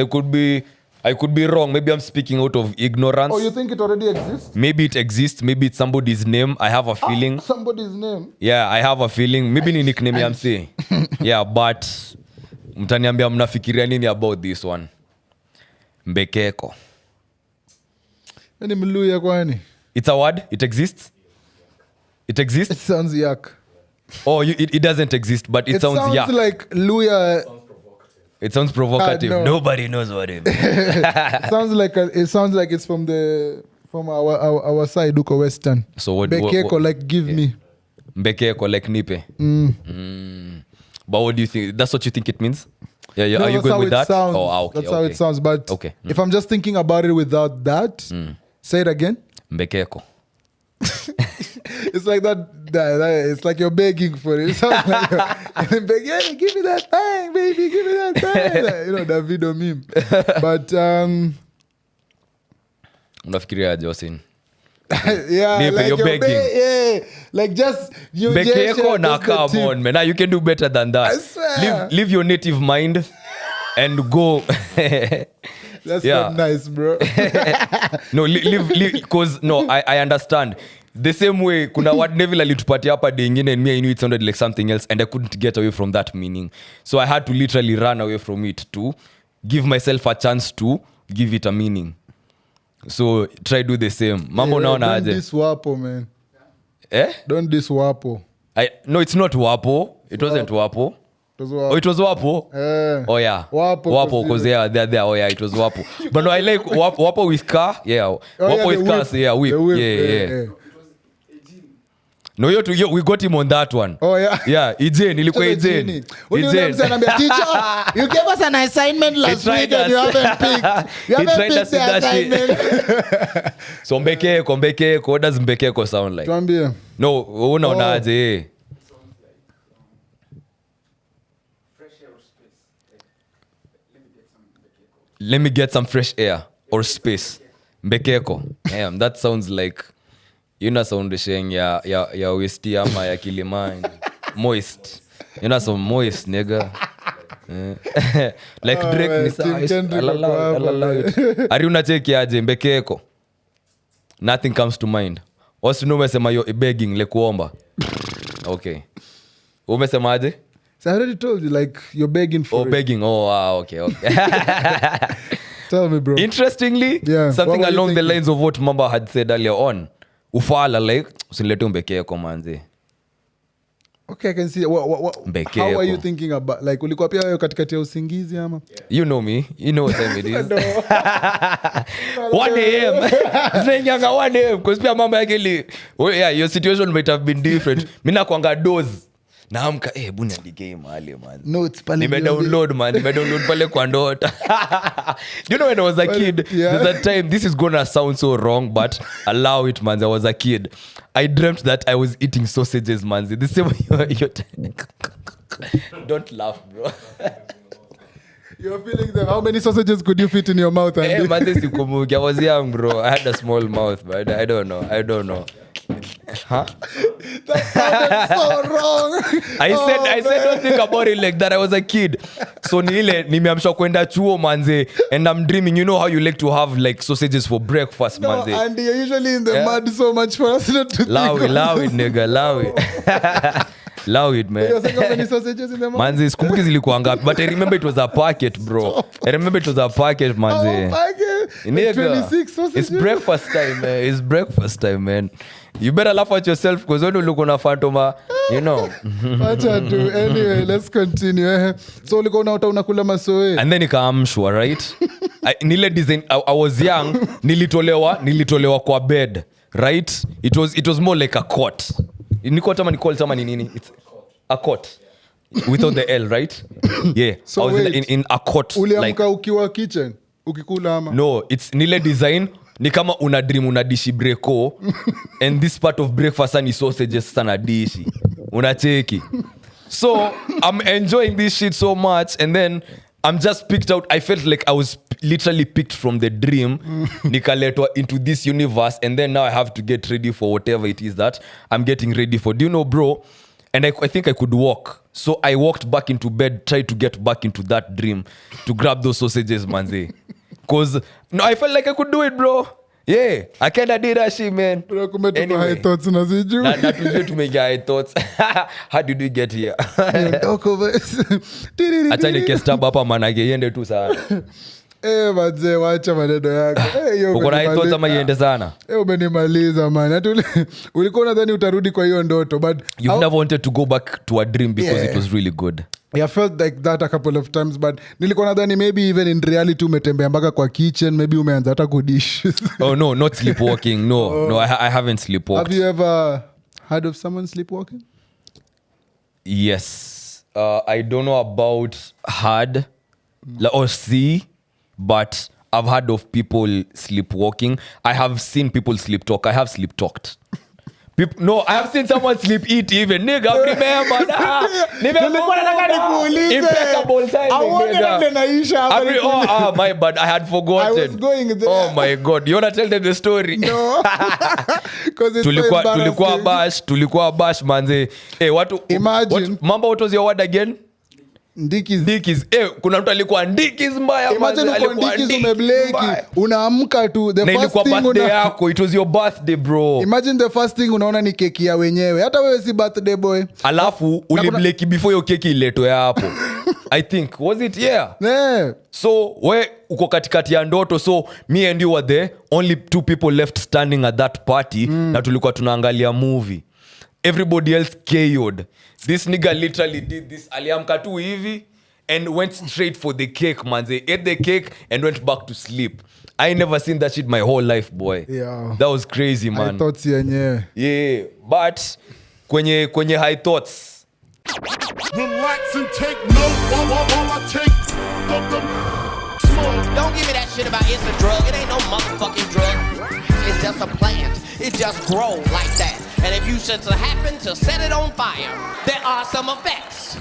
I could be wrong. Maybe I'm speaking out of ignorance. Oh, you think it already exists? Maybe it exists. Maybe it's somebody's name. I have a feeling. Somebody's name? Yeah, I have a feeling. Maybe ni nickname ya msee. Yeah, but mtaniambia mnafikiria nini about this one? Mbekeko. Ni mluya kwani? It's a word? It exists? It exists? It sounds yak. Oh, it doesn't exist, but it sounds yak. It sounds like luya. It sounds provocative. No. Nobody knows what it means. It sounds like it's from our side, Uko Western. So what? Bekeko, like give me. Mbekeko, like nipe. But what do you think? That's what you think it means? Yeah. No, are you going with that? Sounds. Okay. That's how it sounds. But okay. If I'm just thinking about it without that, say it again. Mbekeko. It's like that. It's like you're begging for it. It sounds like you're begging, give me that thing, baby, give me that thing. You know, Davido meme. But Unafikiria Josin? Yeah, Nipe, like you're begging. like just you. Mbekeko na come on, man. Now you can do better than that. I swear. Leave your native mind and go. That's not nice, bro. No, leave because I understand. The same way kuna word Neville alitupatia hapa day ingine and me I knew it sounded like something else and I couldn't get away from that meaning. So I had to literally run away from it to give myself a chance to give it a meaning. So try do the same. Mambo naona aje. Don't diss Wapo, man. Don't diss Wapo. No, it's not Wapo. It wasn't Wapo. It was Wapo. Oh yeah. Wapo because they're there. Oh yeah, it was Wapo. But no, I like Wapo with car. Yeah. Wapo with car. So yeah, whip. Yeah. No, we got him on that one. Oh yeah. Yeah, Ijane, ilikuwa Ijane. Teacher, you gave us an assignment last week and you haven't picked. You haven't picked the assignment. So Mbekeko, what does Mbekeko sound like? Tuambie. No, unaonaje? Let me get some fresh air or space. Mbekeko. Damn, that sounds like soundisheng ya westi ama ya Kilimani. Moist. Some moist, nigga. Like Drake ni sawa. Ari unacheki aje Mbekeko. Nothing comes to mind. Wasi umesema yo begging le kuomba. Okay. Umesema aje? So I already told you, like, you're begging for it. Begging. Oh, wow. Okay. Tell me, bro. Interestingly, something along the lines of what Mamba had said earlier on. Ufala, like, usinilete Mbekeko manze. Okay, I can see. How are you thinking about, like, ulikuwa pia wewe katikati ya usingizi ama? You know me. You know what time it is. 1 a.m. Zinanga 1 a.m. Because pia mambo yake your situation might have been different. Mimi nakwanga doze. Naamka hebu niandike mahali man. Notes pale. Nimedownload pale kwa ndota. You know when I was a kid, there's a time, this is gonna sound so wrong, but allow it man. I was a kid. I dreamt that I was eating sausages man. The same way Don't laugh, bro. You're feeling them. How many sausages could you fit in your mouth? Hey, man, I was young, bro. I had a small mouth, but I don't know. Huh? That sounded so wrong. I said don't think about it like that. I was a kid. So nimeamshwa kwenda chuo manze, and I'm dreaming. You know how you like to have like sausages for breakfast manze. No, and you're usually in the mud so much for us not to allow it, nigga. Allow it, man. You're saying how many sausages in the mouth? Manze, sikumbuki zilikuwa ngapi, but I remember it was a packet, bro. I remember it was a packet, manze. Oh, packet. Like 26 sausages. It's breakfast time, man. You better laugh at yourself because when you look on a phantom, you know. Anyway, let's continue. So ulikuwa unakula masoe. And then ikaamshwa, right? Nile design, I was young, nilitolewa kwa bed, right? It was more like a cot. It's a cot. Without the L, right? Yeah. So I was in a cot. Uliamka ukiwa kitchen. ukikula ama No, it's nile design ni kama una dream una dishi breko and this part of breakfast ni sausages sana dishi unacheki. So I'm enjoying this shit so much and then I'm just picked out. I felt like I was literally picked from the dream nikaletwa into this universe and then now I have to get ready for whatever it is that I'm getting ready for. Do you know, bro? And I think I could walk. So I walked back into bed, tried to get back into that dream to grab those sausages, manze. Because no, I felt like I could do it, bro. Yeah, I kinda did that shit, man. Anyway, high thoughts unaziju. Na tujue tumeingia high thoughts. How did we get here? Acha nikestab hapa manake iende tu sana. Manze wacha maneno yako. Uko na high thoughts ama iende sana? Umenimaliza man. Hata ulikuwa unadhani utarudi kwa hiyo ndoto but you've never wanted to go back to a dream because it was really good. I felt like that a couple of times but nilikuwa nadhani maybe even in reality umetembea mpaka kwa kitchen, maybe umeanza hata kudish. Oh no, not sleepwalking. No, I haven't sleepwalked. Have you ever heard of someone sleepwalking? Yes. I don't know about heard or see, but I've heard of people sleepwalking. I have seen people sleep talk. I have sleep talked. No, I have seen someone sleep eat even. Nigga, remember that. Impeccable timing. My bad. I had forgotten. I was going there. Oh my God. You want to tell them the story? No. Because it's so embarrassing. Tulikuwa bash manze. Hey, imagine. Mamba, what was your word again? NDIKIZ. Kuna mtu alikuwa NDIKIZ mbaya. Imagine uko NDIKIZ umebleki. Unaamka tu. Na ilikuwa birthday yako. It was your birthday, bro. Imagine the first thing unaona ni keki ya wenyewe. Hata wewe si birthday boy. Alafu ulibleki before yo keki iletwe hapo. I think. Was it? Yeah. So we uko katikati ya ndoto. So me and you were the only two people left standing at that party. Na tulikuwa tunaangalia movie. Everybody else KO'd. This nigga literally did this. Aliamka tu hivi and went straight for the cake, man. They ate the cake and went back to sleep. I never seen that shit my whole life, boy. Yeah. That was crazy, man. High thoughts yenyewe. Yeah. But kwenye high thoughts. Relax and take note while I take the smoke. Don't give me that shit about it's a drug. It ain't no motherfucking drug. It's just a plant. It just grows like that. And if you should happen to set it on fire, there are some effects.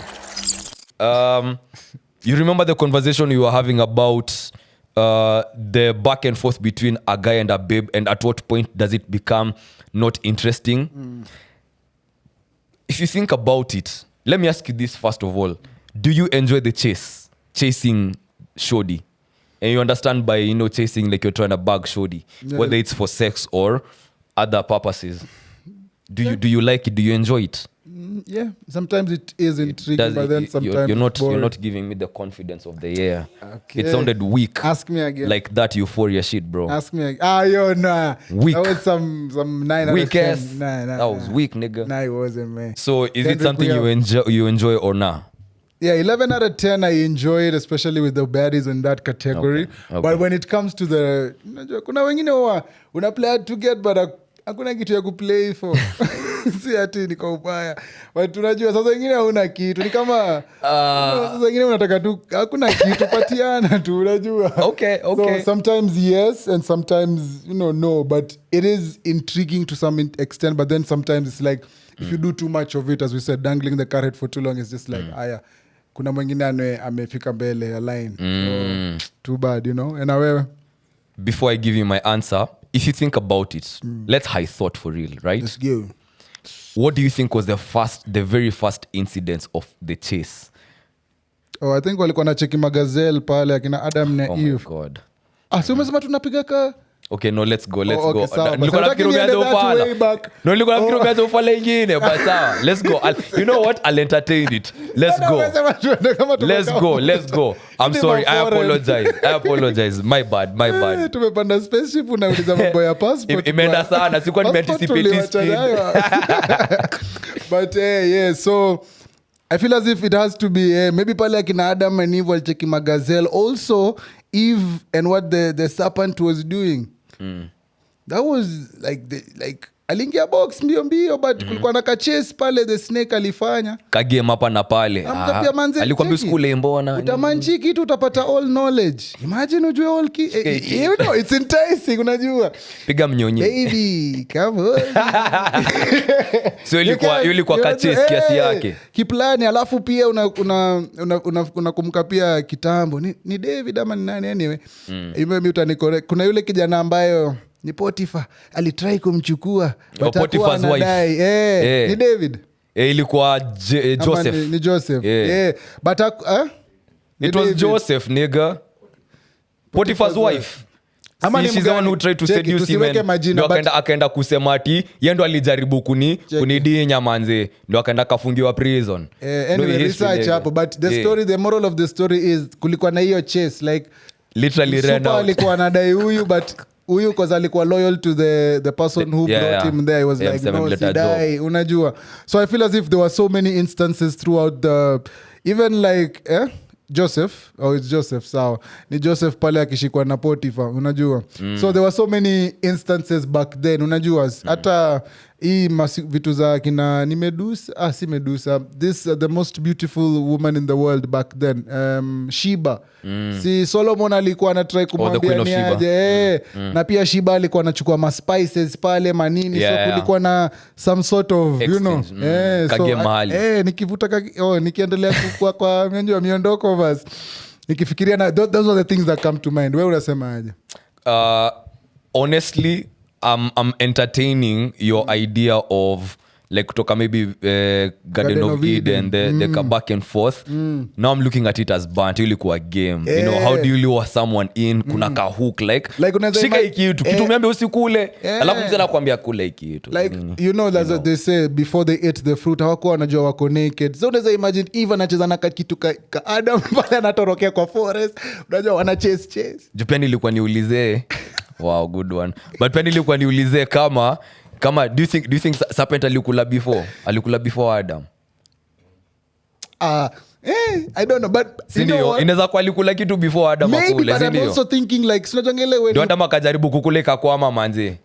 You remember the conversation you were having about the back and forth between a guy and a babe, and at what point does it become not interesting? If you think about it, let me ask you this first of all. Do you enjoy the chasing shorty? And you understand by, chasing like you're trying to bag shorty, whether it's for sex or other purposes. Do you like it? Do you enjoy it? Yeah, sometimes it is intriguing, but then sometimes you're not giving me the confidence of the year. Okay. It sounded weak. Ask me again. Like that euphoria shit, bro. Ask me again. Yo, nah. Weak. That was some 9 weak out of 10. ass. Nah, that was weak, nigga. Nah, it wasn't, man. So is it something you enjoy or nah? Yeah, 11 out of 10 I enjoy it, especially with the baddies in that category. Okay. But when it comes to the kuna wengine wa una play to get but hakuna kitu ya kuplay for. Si ati niko ubaya. But unajua sasa wengine hauna kitu. Ni kama sasa wengine unataka tu hakuna kitu patiana tu unajua. Okay. So sometimes yes and sometimes no, but it is intriguing to some extent, but then sometimes it's like if you do too much of it, as we said, dangling the carrot for too long is just like kuna mwingine amefika mbele ya line. So, too bad, And wewe, before I give you my answer, if you think about it, let's high thought for real, right? let's go. What do you think was the very first incidence of the chase? Oh, I think walikuwa na cheki magazelle pale akina Adam na Eve. Oh my God. Si umesema tunapiga ka? Okay, no, let's go. Okay, sawa. Nilikuwa nafikiri umeanza ufala ingine, but sawa. Let's go. You know what? I'll entertain it. Let's go. I'm sorry. I apologize. My bad. Tumepanda spaceship unauliza mambo ya passport. Imeenda sana. Sikuwa nimeanticipate speed. But yeah, so I feel as if it has to be maybe pale akina Adam and Eve walicheki magazelle. Also, Eve and what the serpent was doing. That was like aliingia box mbio but kulikuwa na kachase pale the snake alifanya kagame hapa na pale Amkapia manze, alikwambia cheki. skule mbona utamanchi kitu utapata all knowledge. Imagine ujue all you know it's enticing, unajua piga mnyonyi baby come on. so ilikuwa kachase kiasi yake kiplani, alafu pia unakumbuka pia kitambo ni David ama ni nani anyway mimi utanicorrect, kuna yule kijana ambayo ni Potiphar alitry kumchukua Potiphar's wife ni David ilikuwa Joseph ni Joseph but it was Joseph nigga Potiphar's wife Ama ni she's the one who tried to seduce him ndo akaenda kusema ati yeye ndo alijaribu kunidinya manze ndo akaenda kafungiwa prison anyway research hapo but the story the moral of the story is kulikuwa na hiyo chase like literally ran out alikuwa anadai huyu but huyu cause alikuwa loyal to the person who brought him there. He was like no sidai unajua. So I feel as if there were so many instances throughout the even like Joseph it's Joseph sawa ni Joseph pale akishikwa na Potiphar unajua so there were so many instances back then unajua hata hii vitu za kina ni Medusa si Medusa this the most beautiful woman in the world back then Sheba si Solomon alikuwa anatry kumwambia ni aje na pia Sheba alikuwa anachukua ma spices pale manini so kulikuwa na some sort of you know so nikivuta nikiendelea kwa miondoko basi nikifikiria na those are the things that come to mind. Wewe unasema aje? Honestly I'm entertaining your idea of like kutoka maybe Garden of Eden the back and forth now I'm looking at it as banter ilikuwa game you know how do you lure someone in kuna ka hook like shika kitu kitumiambia usikule alafu mzee anakuambia kule kitu like you know that's what they say before they ate the fruit hawakuwa wanajua wako naked so unaweza imagine even anacheza na kitu ka Adam pale anatorokea kwa forest unajua wana chase Japan ilikuwa niulize wow good one but pia nilikuwa niulize kama do you think serpent alikula before Adam? I don't know but sindio inaweza kuwa alikula kitu before Adam akule but I'm also thinking like sinajangele when Adam akajaribu kukuleka kwama manzi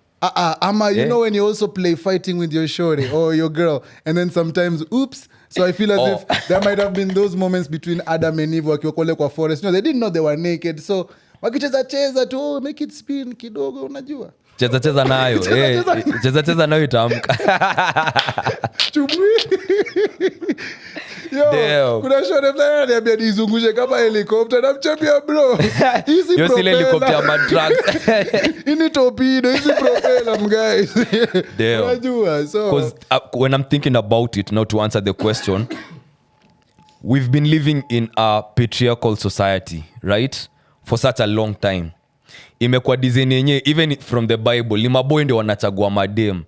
ama you know when you also play fighting with your shorty or your girl and then sometimes oops so I feel as if there might have been those moments between Adam and Eve wakiwa kule kwa forest they didn't know they were naked so wakicheza tu make it spin kidogo unajua cheza nayo cheza nayo itamka yo kuna shore fulani ananiambia nizungushe kama helicopter na mchapia bro hizi yo sile helicopter matrax ini torpedo hizi propeller guys unajua so because when I'm thinking about it now to answer the question we've been living in a patriarchal society right for such a long time imekuwa design yenyewe even from the Bible ni maboy ndio wanachagua madem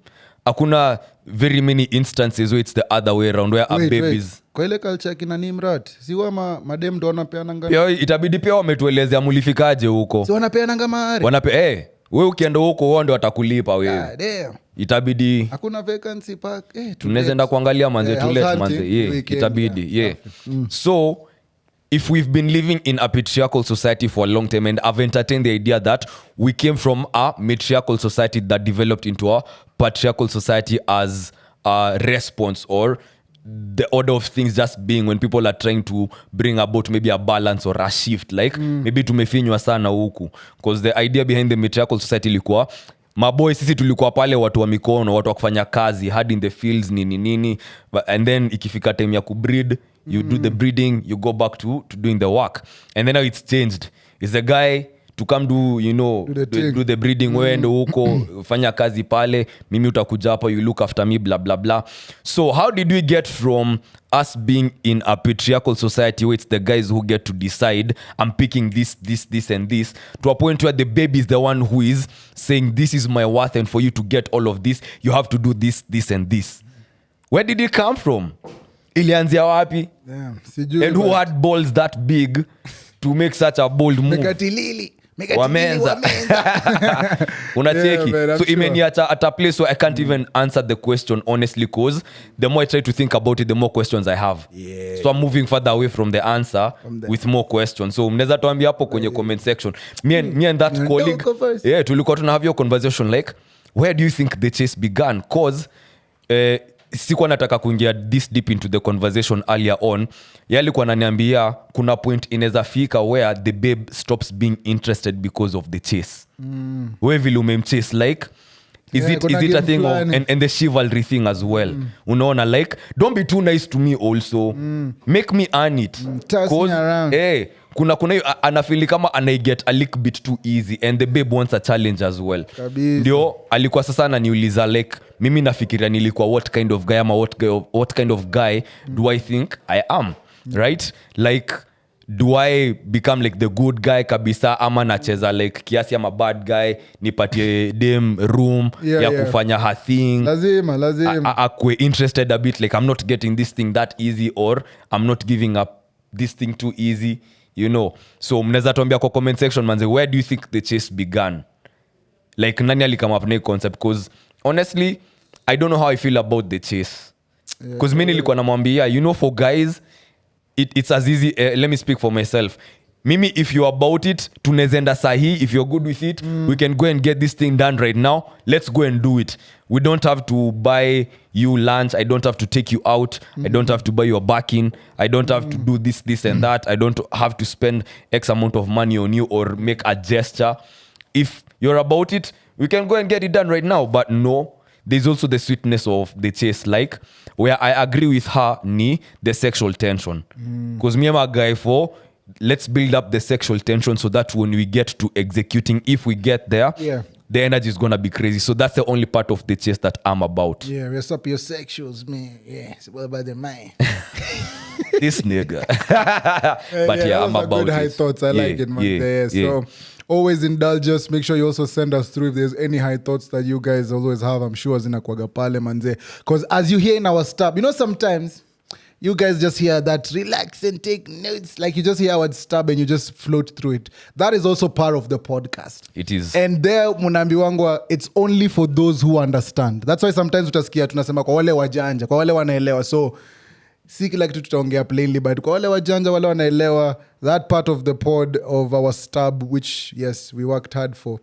hakuna very many instances where it's the other way around where babies kwa ile culture kina Nimrat si wa madem ndio wanapeana ngama pia itabidi pia wametuelezea mulifikaje huko si wanapeana ngama wewe ukienda huko wao ndio watakulipa wewe itabidi hakuna vacancy park tunaweza enda kuangalia manze tulet manze itabidi so if we've been living in a patriarchal society for a long time and I've entertained the idea that we came from a matriarchal society that developed into a patriarchal society as a response or the order of things just being when people are trying to bring about maybe a balance or a shift like maybe tumefinywa sana huku because the idea behind the matriarchal society ilikuwa maboy sisi tulikuwa pale watu wa mikono watu wa kufanya kazi hard in the fields nini and then ikifika time ya kubreed you do the breeding you go back to doing the work and then now it's changed it's the guy to come do you know do the breeding wewe ndo huko fanya kazi pale mimi utakuja hapa you look after me blah blah blah so how did we get from us being in a patriarchal society where it's the guys who get to decide I'm picking this and this to a point where the baby is the one who is saying this is my worth and for you to get all of this you have to do this and this where did it come from ilianzia wapi and who had balls that big to make such a bold move wamenza unacheki so imeniacha at a place where I can't even answer the question honestly because the more I try to think about it the more questions I have so I'm moving further away from the answer with more questions so mnaweza tuambia hapo kwenye comment section me and that colleague tulikuwa tuna have your conversation like where do you think the chase began? Cause sikuwa nataka kuingia this deep into the conversation earlier on. Yalikuwa ananiambia kuna point inaweza fika where the babe stops being interested because of the chase. Wewe vile umemchase like is it a thing of and the chivalry thing as well. Unaona like don't be too nice to me also. Make me earn it. Cause kuna anafili kama anaiget a little bit too easy and the babe wants a challenge as well. Ndio alikuwa sasa ananiuliza like mimi nafikiria nilikuwa what kind of guy ama what kind of guy do I think I am, right? Like do I become like the good guy kabisa ama nacheza like kiasi ama bad guy nipatie dem room ya kufanya her thing lazima akwe interested a bit like I'm not getting this thing that easy or I'm not giving up this thing too easy, you know. So mnaweza tuambia kwa comment section manze, where do you think the chase began? Like nani alikama up na concept? Because honestly I don't know how I feel about the chase. Because mimi nilikuwa namwambia, you know, for guys it's as easy, let me speak for myself. Mimi if you're about it tunezenda sahi, if you're good with it we can go and get this thing done right now, let's go and do it. We don't have to buy you lunch, I don't have to take you out, I don't have to buy your backing, I don't have to do this and that, I don't have to spend X amount of money on you or make a gesture. If you're about it we can go and get it done right now. But no, there's also the sweetness of the chase, like where I agree with her ni the sexual tension. Because me am a guy for let's build up the sexual tension so that when we get to executing, if we get there, the energy is gonna be crazy. So that's the only part of the chase that I'm about. Yeah, rest up your sexuals, man. Yeah, it's what about the man? This nigga. But I'm about good high thoughts. I like it, man. So always indulge us. Make sure you also send us through if there's any high thoughts that you guys always have. I'm sure zinakuwaga pale manze. Because as you hear in our stuff, you know, sometimes you guys just hear that relax and take notes. Like you just hear our stuff and you just float through it. That is also part of the podcast. It is. And there, munambi wangwa, it's only for those who understand. That's why sometimes utasikia tunasema kwa wale wajanja, kwa wale wanaelewa. So si kila kitu tutaongea plainly, but kwa wale wajanja wale wanaelewa, that part of the pod of our stub, which yes we worked hard for,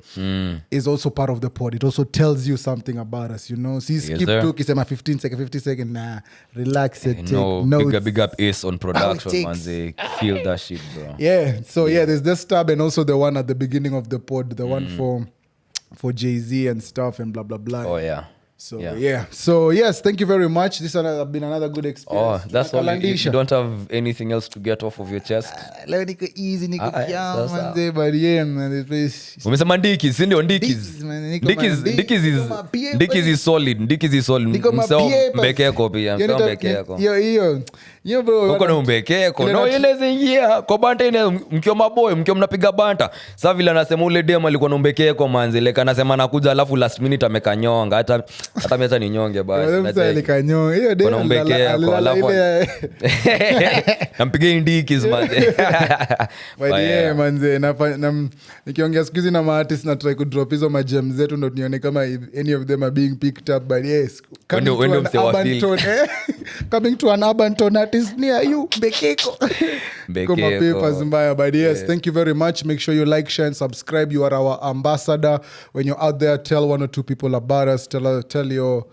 is also part of the pod. It also tells you something about us, you know. See, skip to kisema 50 second, nah, relax it, take notes. Big up Ace on production, man. They feel that shit, bro. Yeah, so there's this stub and also the one at the beginning of the pod, the one for Jay-Z and stuff and blah blah blah. Oh yeah. So yes, thank you very much. This has been another good experience. Oh, that's all. You don't have anything else to get off of your chest? Leo niko easy, niko manze, but yeah, man, umesema NDIKIZ, si ndio NDIKIZ? NDIKIZ is solid. NDIKIZ is solid. Msao mbekeko pia. Msao mbekeko. Yo bro. Uko na mbekeko. No, ile zingia. Kwa banta ine mkio maboy, mkio mnapiga banta. Sasa vile anasema ule dem alikuwa na mbekeko manze. Like anasema anakuja alafu last minute amekanyonga. Hata meta ni nyonge basi. Hiyo dem mbekeko alafu. Nampige NDIKIZ manze. But yeah manze, nikiongea siku hizi na ma-artists na try kudrop hizo ma-gems zetu ndo nione kama any of them are being picked up. But yes, coming to an urban tone artist near you, Bekeko. Come on, papers mbaya. But yes, thank you very much. Make sure you like, share and subscribe. You are our ambassador. When you're out there, tell one or two people about us. Tell your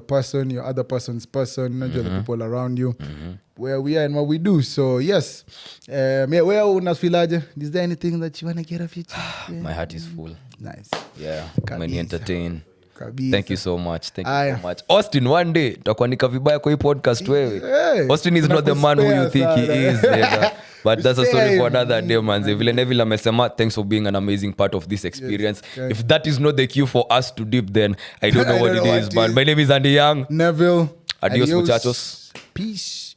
person, your other person's person, the people around you, where we are and what we do. So yes, where unafilaje? Is there anything that you want to get off your chest? My heart is full. Nice. Yeah, many entertain. Kabisa. Thank you so much. Austin, one day tutakuandika vibaya kwa hii podcast wewe. Austin is not the man who you think he is. But that's a story for another day, man. Vile Neville amesema, thanks for being an amazing part of this experience. Yes, if that is not the cue for us to dip, then I don't know what it is. But my name is Andy Young. Neville. Adios muchachos. Peace.